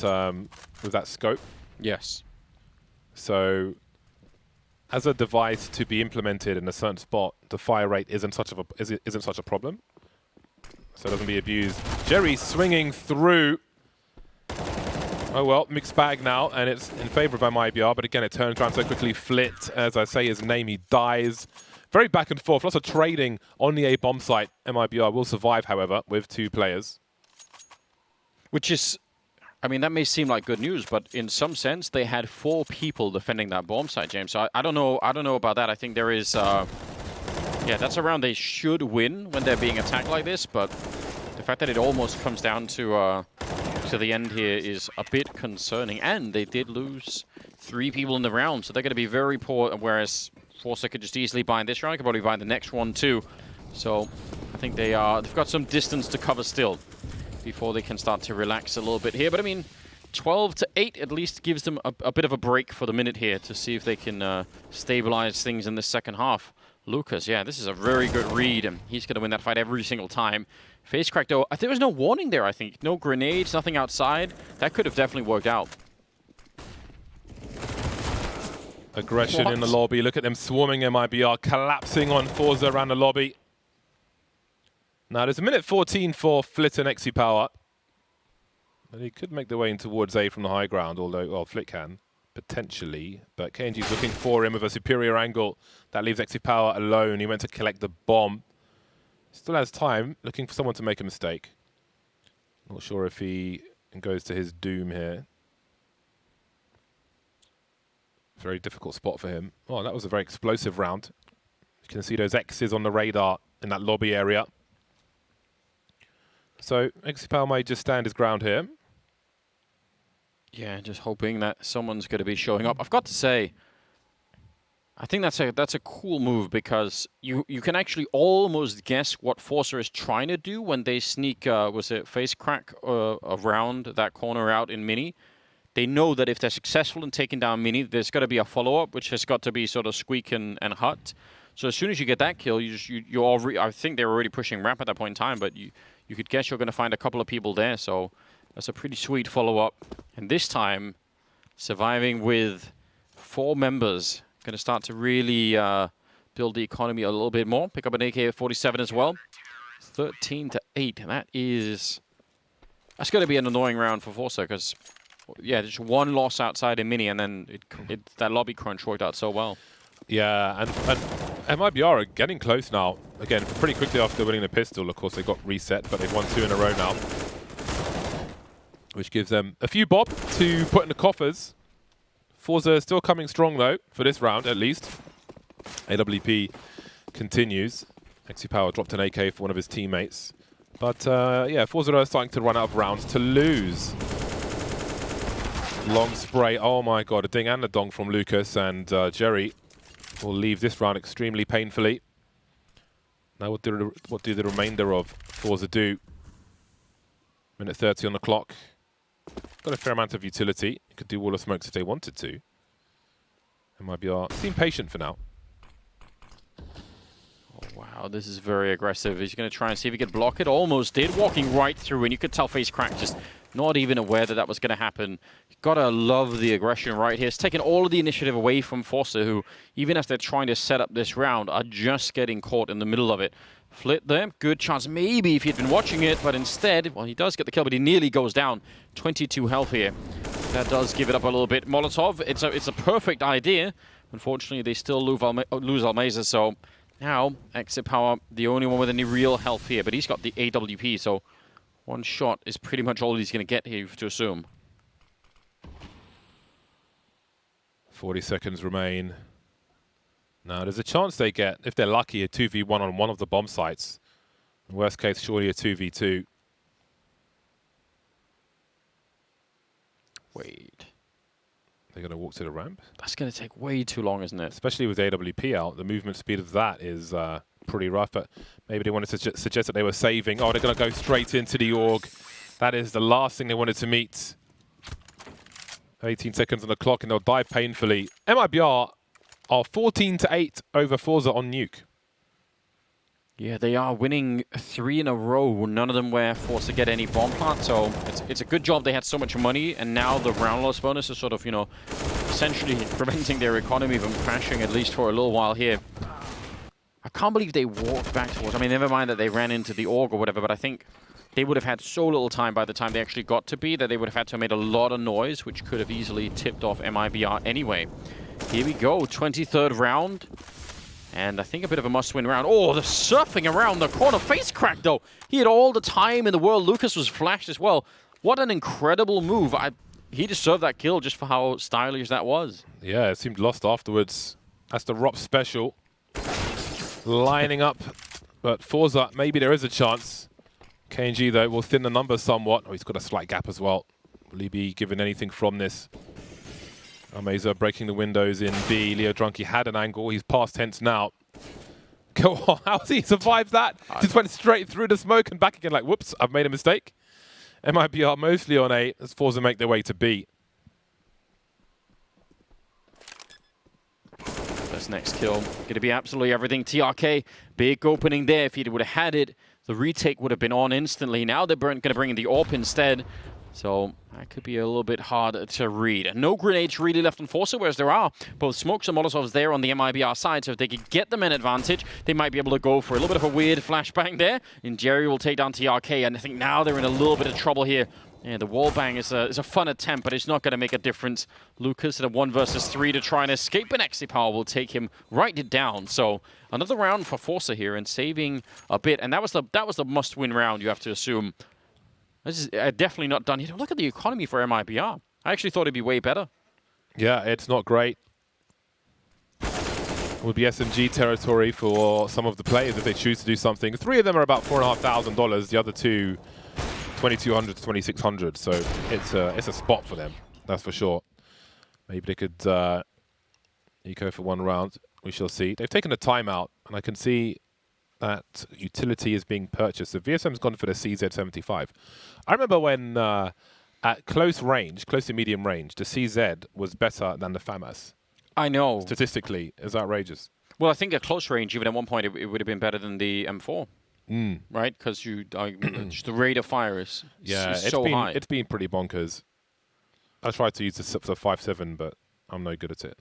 scope. Yes. So, as a device to be implemented in a certain spot, the fire rate isn't such a problem. So it doesn't be abused. Jerry swinging through. Oh well, mixed bag now, and it's in favor of MIBR, but again, it turns around so quickly. Flit, as I say his name, he dies. Very back and forth, lots of trading on the A bomb site. MIBR will survive, however, with 2 players. Which is, I mean, that may seem like good news, but in some sense, they had 4 people defending that bomb site, James. So I don't know about that. I think there is, yeah, that's a round they should win when they're being attacked like this, but the fact that it almost comes down to the end here is a bit concerning. And they did lose 3 people in the round, so they're going to be very poor, whereas forZe could just easily bind this round, could probably bind the next one too. So I think they've got some distance to cover still before they can start to relax a little bit here. But I mean, 12-8 at least gives them a bit of a break for the minute here to see if they can stabilize things in the second half. Lucas, yeah, this is a very good read, and he's going to win that fight every single time. Face crack, though, there was no warning there, I think. No grenades, nothing outside. That could have definitely worked out. Aggression in the lobby. Look at them swarming MIBR, collapsing on forZe around the lobby. Now, there's a minute 14 for Flit and XiPower. And he could make their way in towards A from the high ground, although, well, Flit can, potentially. But KiNK's looking for him with a superior angle. That leaves XiPower alone. He went to collect the bomb. Still has time, looking for someone to make a mistake. Not sure if he goes to his doom here. Very difficult spot for him. Oh, that was a very explosive round. You can see those X's on the radar in that lobby area. So XiPower may just stand his ground here. Yeah, just hoping that someone's going to be showing up. I've got to say, I think that's a cool move, because you can actually almost guess what forZe is trying to do when they sneak, was it face crack around that corner out in mini. They know that if they're successful in taking down mini, there's got to be a follow-up, which has got to be sort of Squeak and Hut. So as soon as you get that kill, you're already, I think they're already pushing ramp at that point in time, but you could guess you're going to find a couple of people there. So that's a pretty sweet follow-up. And this time, surviving with 4 members. Going to start to really build the economy a little bit more. Pick up an AK-47 as well. 13-8. That's going to be an annoying round for forZe, because, yeah, just 1 loss outside in mini, and then that lobby crunch worked out so well. Yeah, and MIBR are getting close now. Again, pretty quickly after winning the pistol. Of course, they got reset, but they've won 2 in a row now, which gives them a few bob to put in the coffers. forZe still coming strong, though, for this round, at least. AWP continues. XiPower dropped an AK for one of his teammates. But, yeah, forZe are starting to run out of rounds to lose. Long spray. Oh, my God. A ding and a dong from Lucas. And Jerry will leave this round extremely painfully. Now, what do the remainder of forZe do? Minute 30 on the clock. Got a fair amount of utility. You could do wall of smokes if they wanted to. MIBR seem patient for now. Oh, wow, this is very aggressive. He's going to try and see if he can block it. Almost did, walking right through, and you could tell face crack just not even aware that that was going to happen. Gotta love the aggression right here. It's taken all of the initiative away from forZe, who, even as they're trying to set up this round, are just getting caught in the middle of it. Flit there, good chance maybe if he'd been watching it, but instead, well, he does get the kill, but he nearly goes down. 22 health here. That does give it up a little bit. Molotov, it's a perfect idea. Unfortunately, they still lose Almeza, so now XiPower, the only one with any real health here, but he's got the AWP, so 1 shot is pretty much all he's going to get here, you have to assume. 40 seconds remain. Now, there's a chance they get, if they're lucky, a 2v1 on one of the bomb sites. In worst case, surely a 2v2. Wait. They're going to walk to the ramp. That's going to take way too long, isn't it? Especially with AWP out, the movement speed of that is pretty rough. But maybe they wanted to suggest that they were saving. Oh, they're going to go straight into the org. That is the last thing they wanted to meet. 18 seconds on the clock, and they'll die painfully. MIBR are 14-8 over forZe on Nuke. Yeah, they are winning 3 in a row. None of them were forced to get any bomb plant, so it's a good job they had so much money, and now the round loss bonus is sort of, you know, essentially preventing their economy from crashing, at least for a little while here. I can't believe they walked back towards... I mean, never mind that they ran into the org or whatever, but I think they would have had so little time by the time they actually got to B that they would have had to have made a lot of noise, which could have easily tipped off MIBR anyway. Here we go, 23rd round. And I think a bit of a must-win round. Oh, the surfing around the corner. Face crack, though. He had all the time in the world. Lucas was flashed as well. What an incredible move. He deserved that kill just for how stylish that was. Yeah, it seemed lost afterwards. That's the ROP special. Lining up. But forZe, maybe there is a chance. KiNK, though, will thin the numbers somewhat. Oh, he's got a slight gap as well. Will he be given anything from this? Amazor breaking the windows in B. Leo Drunky had an angle. He's past tense now. Go on, how's he survived that? Just went straight through the smoke and back again like, whoops, I've made a mistake. MIBR mostly on A as forZe make their way to B. This next kill going to be absolutely everything. TRK, big opening there. If he would have had it, the retake would have been on instantly. Now they're going to bring in the AWP instead. So that could be a little bit hard to read. No grenades really left on forZe, whereas there are both smokes and molotovs there on the MIBR side. So if they could get them in advantage, they might be able to go for a little bit of a weird flashbang there. And Jerry will take down TRK, and I think now they're in a little bit of trouble here. Yeah, the wall bang is a fun attempt, but it's not going to make a difference. Lucas at a 1 versus 3 to try and escape, and Power will take him right down. So another round for forZe here and saving a bit. And that was the must-win round, you have to assume. This is definitely not done yet. Look at the economy for MIBR. I actually thought it'd be way better. Yeah, it's not great. It would be SMG territory for some of the players if they choose to do something. 3 of them are about $4,500. The other 2, 2,200 to 2,600. So it's a spot for them, that's for sure. Maybe they could eco for 1 round. We shall see. They've taken a timeout, and I can see that utility is being purchased. So VSM's gone for the CZ75. I remember when at close range, close to medium range, the CZ was better than the FAMAS. I know. Statistically, it's outrageous. Well, I think at close range, even at one point, it would have been better than the M4. Right? Because just the rate of fire is so high. It's been pretty bonkers. I tried to use the 5.7, but I'm no good at it.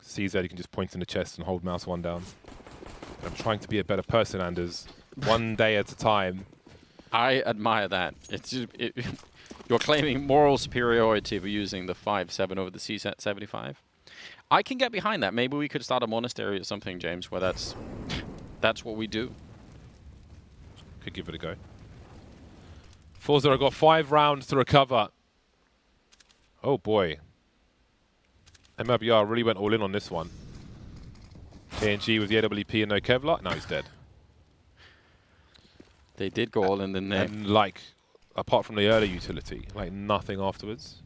CZ, you can just point in the chest and hold mouse 1 down. I'm trying to be a better person, Anders. 1 day at a time. I admire that. You're claiming moral superiority for using the 5.7 over the C75. I can get behind that. Maybe we could start a monastery or something, James, where that's what we do. Could give it a go. forZe have got 5 rounds to recover. Oh boy. MIBR really went all in on this one. KiNK with the AWP and no Kevlar. Now he's dead. They did go all in, didn't they? And like, apart from the early utility, like nothing afterwards.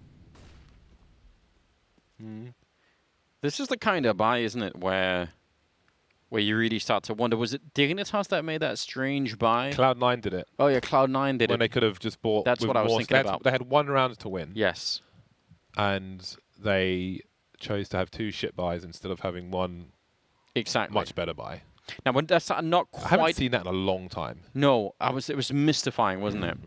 This is the kind of buy, isn't it, where you really start to wonder, was it Dignitas that made that strange buy? Cloud9 did it. Oh yeah, Cloud9 did it. When they could have just bought. That's what I was thinking about. They had 1 round to win. Yes. And they chose to have 2 shit buys instead of having 1 much better buy. Now, when that's not quite... I haven't seen that in a long time. No, it was mystifying, wasn't it?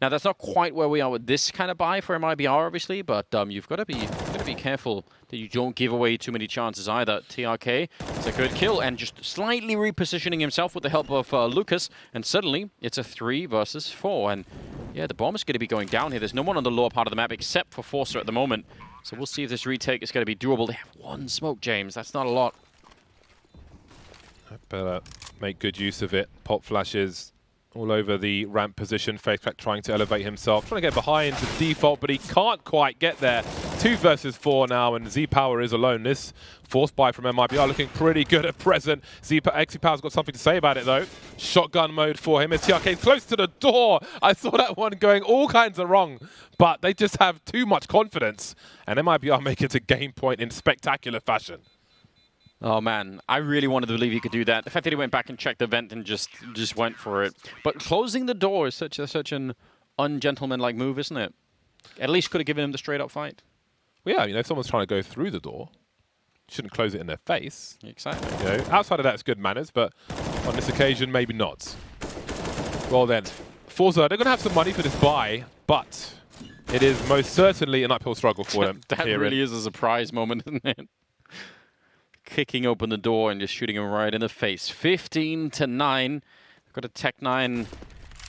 Now, that's not quite where we are with this kind of buy for MIBR, obviously, but you've got to be careful that you don't give away too many chances either. TRK, it's a good kill, and just slightly repositioning himself with the help of Lucas, and suddenly it's a 3 versus 4. And yeah, the bomb is going to be going down here. There's no one on the lower part of the map except for forZe at the moment. So we'll see if this retake is going to be doable. They have 1 smoke, James. That's not a lot. Better make good use of it. Pop flashes all over the ramp position. FaceCrack trying to elevate himself, trying to get behind the default, but he can't quite get there. 2 versus 4 now, and Z-Power is alone. This force buy from MIBR looking pretty good at present. XZ-Power's got something to say about it, though. Shotgun mode for him. As TRK close to the door. I saw that one going all kinds of wrong, but they just have too much confidence, and MIBR make it a game point in spectacular fashion. Oh man, I really wanted to believe he could do that. The fact that he went back and checked the vent and just went for it. But closing the door is such an ungentlemanlike move, isn't it? At least could have given him the straight up fight. Well, yeah, you know, if someone's trying to go through the door, you shouldn't close it in their face. Exactly. You know, outside of that, it's good manners, but on this occasion, maybe not. Well then, forZe, they're going to have some money for this buy, but it is most certainly an uphill struggle for them. That really is a surprise moment, isn't it? Kicking open the door and just shooting him right in the face. 15-9. Got a Tech-9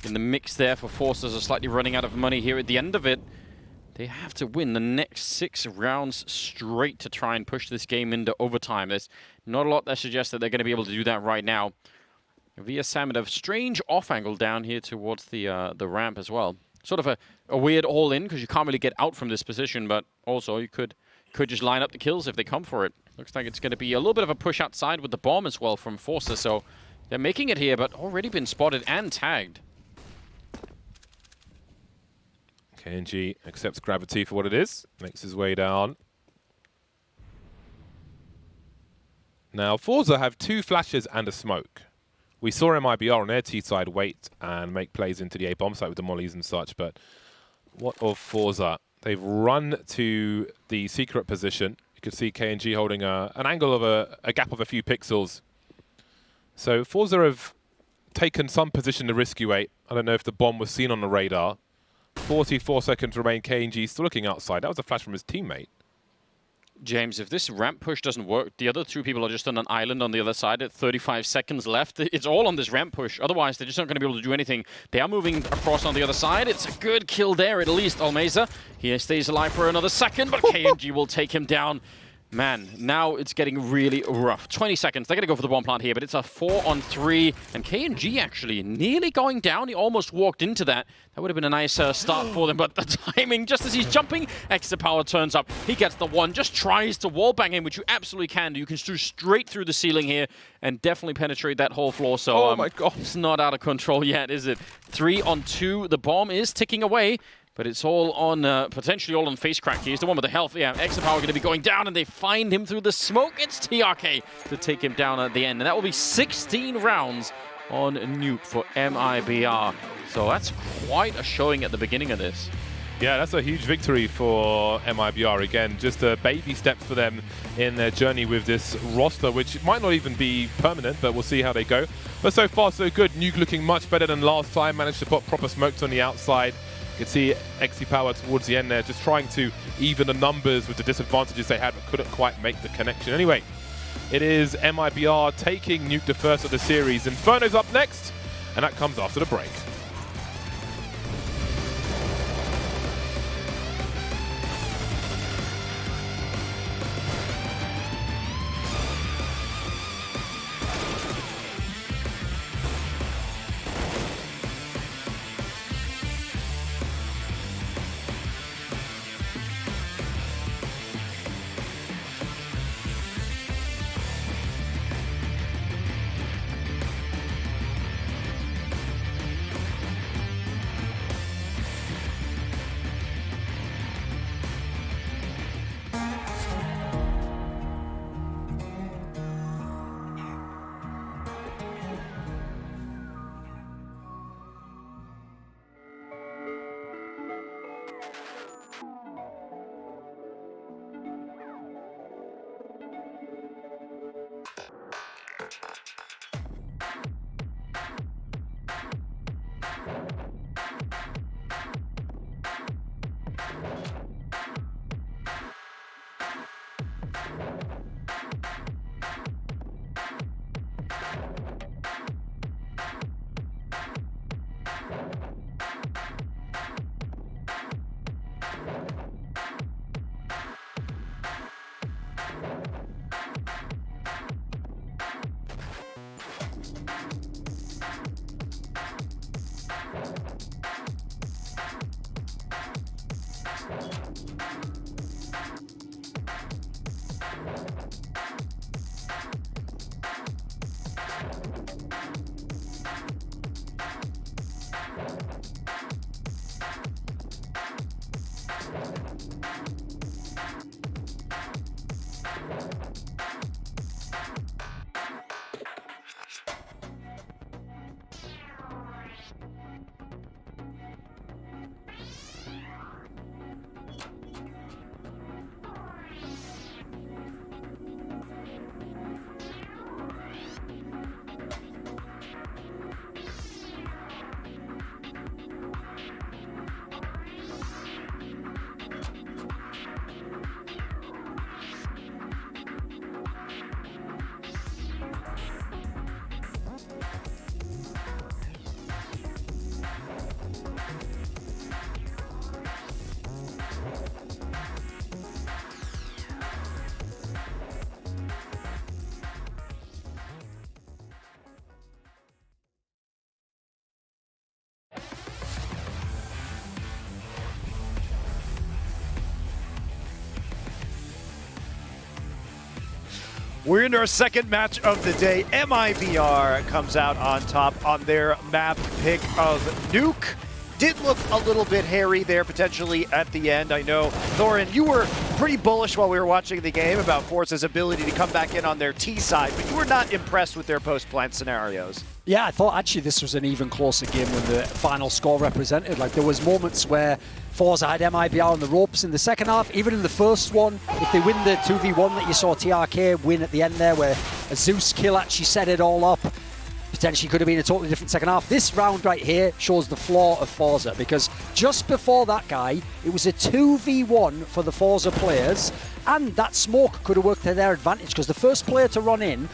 in the mix there for forZe. Are slightly running out of money here at the end of it. They have to win the next 6 rounds straight to try and push this game into overtime. There's not a lot that suggests that they're going to be able to do that right now. Via Sam, a strange off angle down here towards the ramp as well. Sort of a weird all-in, because you can't really get out from this position, but also you could just line up the kills if they come for it. Looks like it's going to be a little bit of a push outside with the bomb as well from forZe, so they're making it here, but already been spotted and tagged. KiNK accepts gravity for what it is, makes his way down. Now, forZe have 2 flashes and a smoke. We saw MIBR on their T side wait and make plays into the A bomb site with the mollies and such, but what of forZe? They've run to the secret position. You can see KiNK holding an angle of a gap of a few pixels. So forZe have taken some position to risky wait. I don't know if the bomb was seen on the radar. 44 seconds remain. KiNK still looking outside. That was a flash from his teammate. James, if this ramp push doesn't work, the other 2 people are just on an island on the other side at 35 seconds left. It's all on this ramp push. Otherwise, they're just not going to be able to do anything. They are moving across on the other side. It's a good kill there, at least. Almeza, he stays alive for another second, but KiNK will take him down. Man, now it's getting really rough. 20 seconds. They're going to go for the bomb plant here, but it's a 4-on-3. And KiNK actually nearly going down. He almost walked into that. That would have been a nice start for them, but the timing, just as he's jumping, XZ-Power turns up. He gets the one, just tries to wallbang him, which you absolutely can do. You can shoot straight through the ceiling here and definitely penetrate that whole floor. So oh my God. It's not out of control yet, is it? 3-on-2. The bomb is ticking away. But it's all on, potentially all on FaceCrack. He's the one with the health. Yeah, XZ-Power going to be going down, and they find him through the smoke. It's TRK to take him down at the end. And that will be 16 rounds on Nuke for MIBR. So that's quite a showing at the beginning of this. Yeah, that's a huge victory for MIBR. Again, just a baby steps for them in their journey with this roster, which might not even be permanent, but we'll see how they go. But so far, so good. Nuke looking much better than last time. Managed to put proper smokes on the outside. You can see XZ-Power towards the end there, just trying to even the numbers with the disadvantages they had, but couldn't quite make the connection. Anyway, it is MIBR taking Nuke the first of the series. Inferno's up next, and that comes after the break. We're into our second match of the day. MIBR comes out on top on their map pick of Nuke. Did look a little bit hairy there potentially at the end. I know, Thorin, you were pretty bullish while we were watching the game about forZe's ability to come back in on their T side, but you were not impressed with their post-plant scenarios. Yeah, I thought actually this was an even closer game than the final score represented. Like, there was moments where forZe had MIBR on the ropes in the second half, even in the first one. If they win the 2v1 that you saw C.R.A.E win at the end there, where a Zeus kill actually set it all up, potentially could have been a totally different second half. This round right here shows the flaw of forZe, because just before that guy, it was a 2v1 for the forZe players, and that smoke could have worked to their advantage, because the first player to run in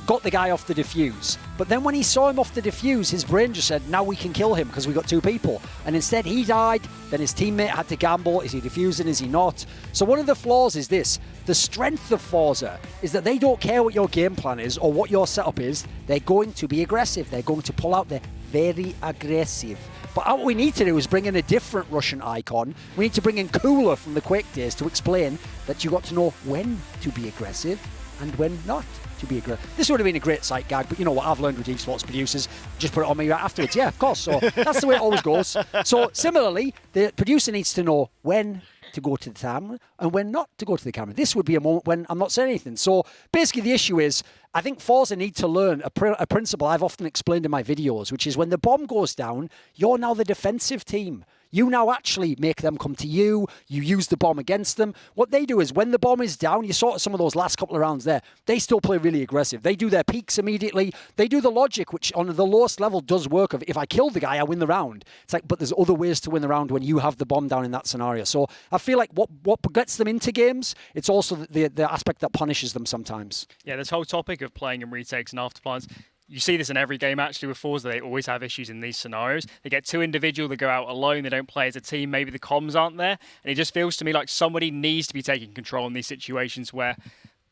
got the guy off the defuse. But then when he saw him off the defuse, his brain just said, now we can kill him because we got two people. And instead he died, then his teammate had to gamble, is he defusing, is he not? So one of the flaws is this: the strength of forZe is that they don't care what your game plan is or what your setup is, they're going to be aggressive, they're going to pull out, they're very aggressive. But what we need to do is bring in a different Russian icon. We need to bring in Cooler from the Quake days to explain that you got to know when to be aggressive and when not to be aggressive. This would have been a great sight gag, but you know what I've learned with esports producers, just put it on me right afterwards. Yeah, of course. So that's the way it always goes. So similarly, the producer needs to know when to go to the camera and when not to go to the camera. This would be a moment when I'm not saying anything. So basically the issue is, I think forZe need to learn a principle I've often explained in my videos, which is when the bomb goes down, you're now the defensive team. You now actually make them come to you. You use the bomb against them. What they do is when the bomb is down, you saw some of those last couple of rounds there, they still play really aggressive. They do their peaks immediately. They do the logic, which on the lowest level does work, of if I kill the guy, I win the round. It's like, but there's other ways to win the round when you have the bomb down in that scenario. So I feel like what gets them into games, it's also the aspect that punishes them sometimes. Yeah, this whole topic of playing in retakes and afterplants, you see this in every game actually with forZe. They always have issues in these scenarios. They get too individual, they go out alone, they don't play as a team, maybe the comms aren't there. And it just feels to me like somebody needs to be taking control in these situations where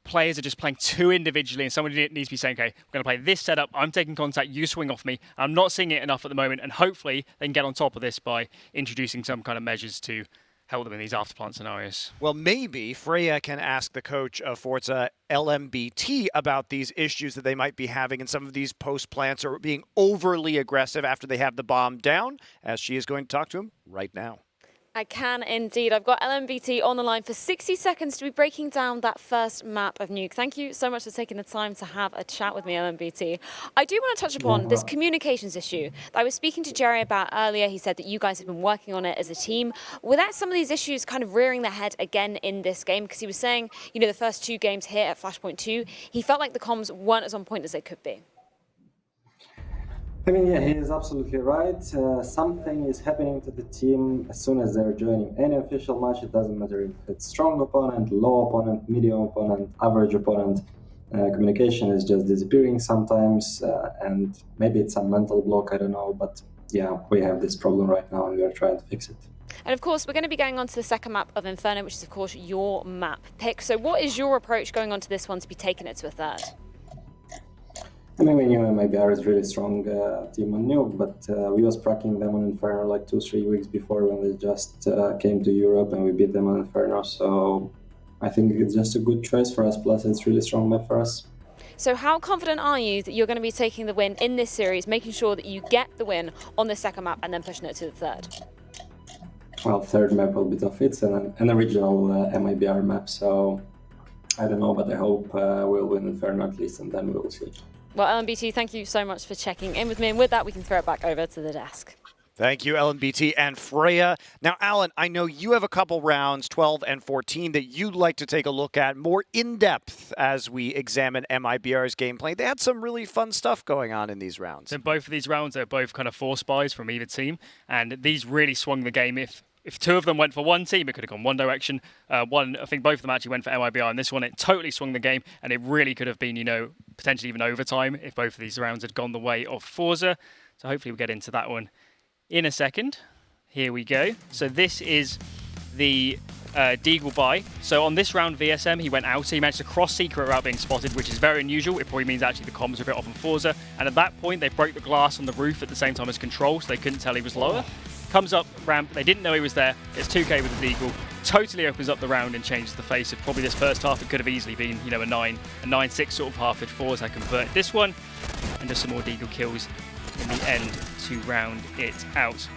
players are just playing too individually, and somebody needs to be saying, okay, we're going to play this setup, I'm taking contact, you swing off me. I'm not seeing it enough at the moment, and hopefully they can get on top of this by introducing some kind of measures to help them in these afterplant scenarios. Well, maybe Freya can ask the coach of forZe, LMBT, about these issues that they might be having in some of these post-plants or being overly aggressive after they have the bomb down, as she is going to talk to him right now. I can indeed. I've got LMBT on the line for 60 seconds to be breaking down that first map of Nuke. Thank you so much for taking the time to have a chat with me, LMBT. I do want to touch upon this communications issue that I was speaking to Jerry about earlier. He said that you guys have been working on it as a team. Without some of these issues kind of rearing their head again in this game, because he was saying, you know, the first two games here at Flashpoint 2, he felt like the comms weren't as on point as they could be. I mean, yeah, he is absolutely right. Something is happening to the team as soon as they're joining any official match. It doesn't matter if it's strong opponent, low opponent, medium opponent, average opponent. Communication is just disappearing sometimes, and maybe it's a mental block, I don't know. But yeah, we have this problem right now and we are trying to fix it. And of course, we're going to be going on to the second map of Inferno, which is of course your map pick. So what is your approach going on to this one to be taking it to a third? I mean, we knew MIBR is really strong team on Nuke, but we was pracking them on Inferno like 2-3 weeks before when they just came to Europe and we beat them on Inferno. So I think it's just a good choice for us, plus it's really strong map for us. So how confident are you that you're going to be taking the win in this series, making sure that you get the win on the second map and then pushing it to the third? Well, third map will be tough. It's an original MIBR map, so I don't know, but I hope we'll win Inferno at least and then we'll see. Well, LMBT, thank you so much for checking in with me. And with that, we can throw it back over to the desk. Thank you, LMBT and Freya. Now, Alan, I know you have a couple rounds, 12 and 14, that you'd like to take a look at more in-depth as we examine MIBR's gameplay. They had some really fun stuff going on in these rounds. In both of these rounds, they're both kind of force buys from either team, and these really swung the game. If two of them went for one team, it could have gone one direction. I think both of them actually went for MIBR, and this one, it totally swung the game, and it really could have been, you know, potentially even overtime if both of these rounds had gone the way of forZe. So hopefully we'll get into that one in a second. Here we go. So this is the Deagle buy. So on this round, VSM, he went out. He managed to cross secret without being spotted, which is very unusual. It probably means actually the comms are a bit off on forZe. And at that point, they broke the glass on the roof at the same time as control, so they couldn't tell he was lower. Comes up ramp, they didn't know he was there. It's 2K with the Deagle. totally opens up the round and changes the face of probably this first half. It could have easily been, you know, a 9-6 sort of half if forZe had converted this one, and just some more deagle kills in the end to round it out.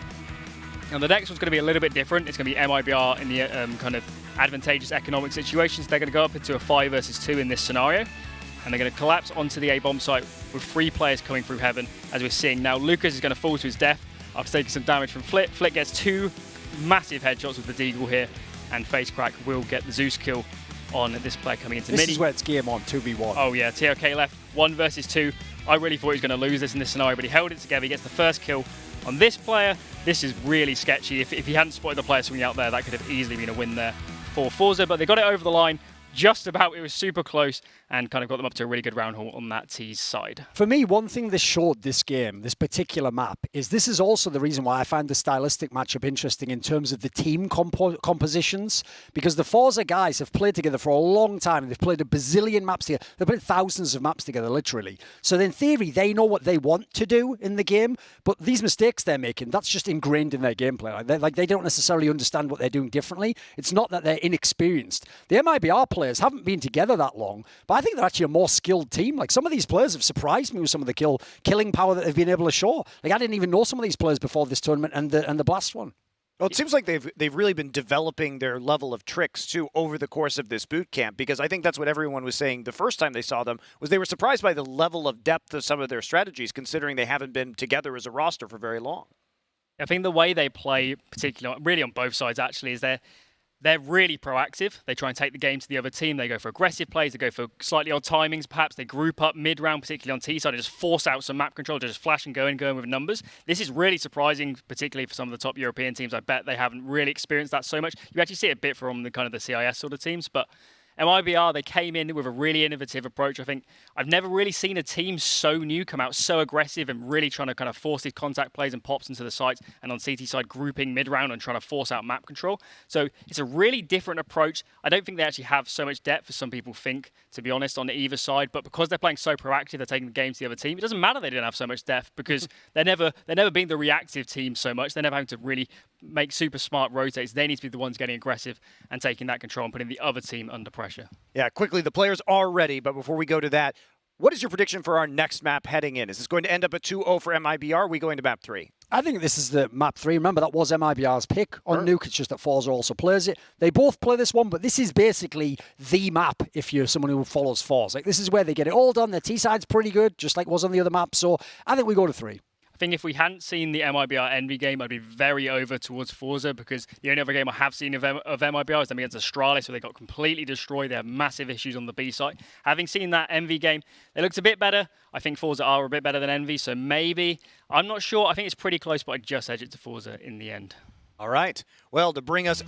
Now the next one's going to be a little bit different. It's going to be MIBR in the kind of advantageous economic situations. They're going to go up into a 5 versus 2 in this scenario, and they're going to collapse onto the A bomb site with 3 players coming through heaven, as we're seeing now. Lucas is going to fall to his death after taking some damage from Flit. Flit gets 2 massive headshots with the deagle here, and FaceCrack will get the Zeus kill on this player coming into mid. This is where it's game on, 2v1. Oh yeah, TLK left 1 versus 2. I really thought he was going to lose this in this scenario, but he held it together. He gets the first kill on this player. This is really sketchy. If he hadn't spotted the player swinging out there, that could have easily been a win there for forZe, but they got it over the line just about. It was super close and kind of got them up to a really good round haul on that T's side. For me, one thing this showed this game, this particular map, is this is also the reason why I find the stylistic matchup interesting in terms of the team compositions, because the forZe guys have played together for a long time, and they've played a bazillion maps together. They've played thousands of maps together, literally. So in theory, they know what they want to do in the game, but these mistakes they're making, that's just ingrained in their gameplay. They don't necessarily understand what they're doing differently. It's not that they're inexperienced. The MIBR players haven't been together that long, but I think they're actually a more skilled team. Like, some of these players have surprised me with some of the killing power that they've been able to show. Like, I didn't even know some of these players before this tournament and the Blast one. Well, it seems like they've really been developing their level of tricks too over the course of this boot camp, because I think that's what everyone was saying the first time they saw them, was they were surprised by the level of depth of some of their strategies, considering they haven't been together as a roster for very long. I think the way they play, particularly really on both sides actually, is they're really proactive. They try and take the game to the other team. They go for aggressive plays. They go for slightly odd timings, perhaps. They group up mid-round, particularly on T side, and just force out some map control, just flash and going with numbers. This is really surprising, particularly for some of the top European teams. I bet they haven't really experienced that so much. You actually see it a bit from the kind of the CIS sort of teams, but MIBR, they came in with a really innovative approach. I think I've never really seen a team so new come out so aggressive and really trying to kind of force these contact plays and pops into the sites, and on CT side grouping mid-round and trying to force out map control. So it's a really different approach. I don't think they actually have so much depth as some people think, to be honest, on either side, but because they're playing so proactive, they're taking the game to the other team. It doesn't matter they didn't have so much depth, because they're never being the reactive team so much. They're never having to really make super smart rotates. They need to be the ones getting aggressive and taking that control and putting the other team under pressure. Yeah, quickly, the players are ready, but before we go to that, what is your prediction for our next map heading in? Is this going to end up at 2-0 for MIBR? Or are we going to map 3? I think this is the map 3. Remember, that was MIBR's pick on Nuke. It's just that forZe also plays it. They both play this one, but this is basically the map if you're someone who follows forZe. Like, this is where they get it all done. Their T-side's pretty good, just like it was on the other map. So I think we go to 3. I think if we hadn't seen the MIBR Envy game, I'd be very over towards forZe, because the only other game I have seen of MIBR is them against Astralis, where they got completely destroyed. They have massive issues on the B side. Having seen that Envy game, they looked a bit better. I think forZe are a bit better than Envy, so maybe. I'm not sure. I think it's pretty close, but I'd just edge it to forZe in the end. All right. Well, to bring us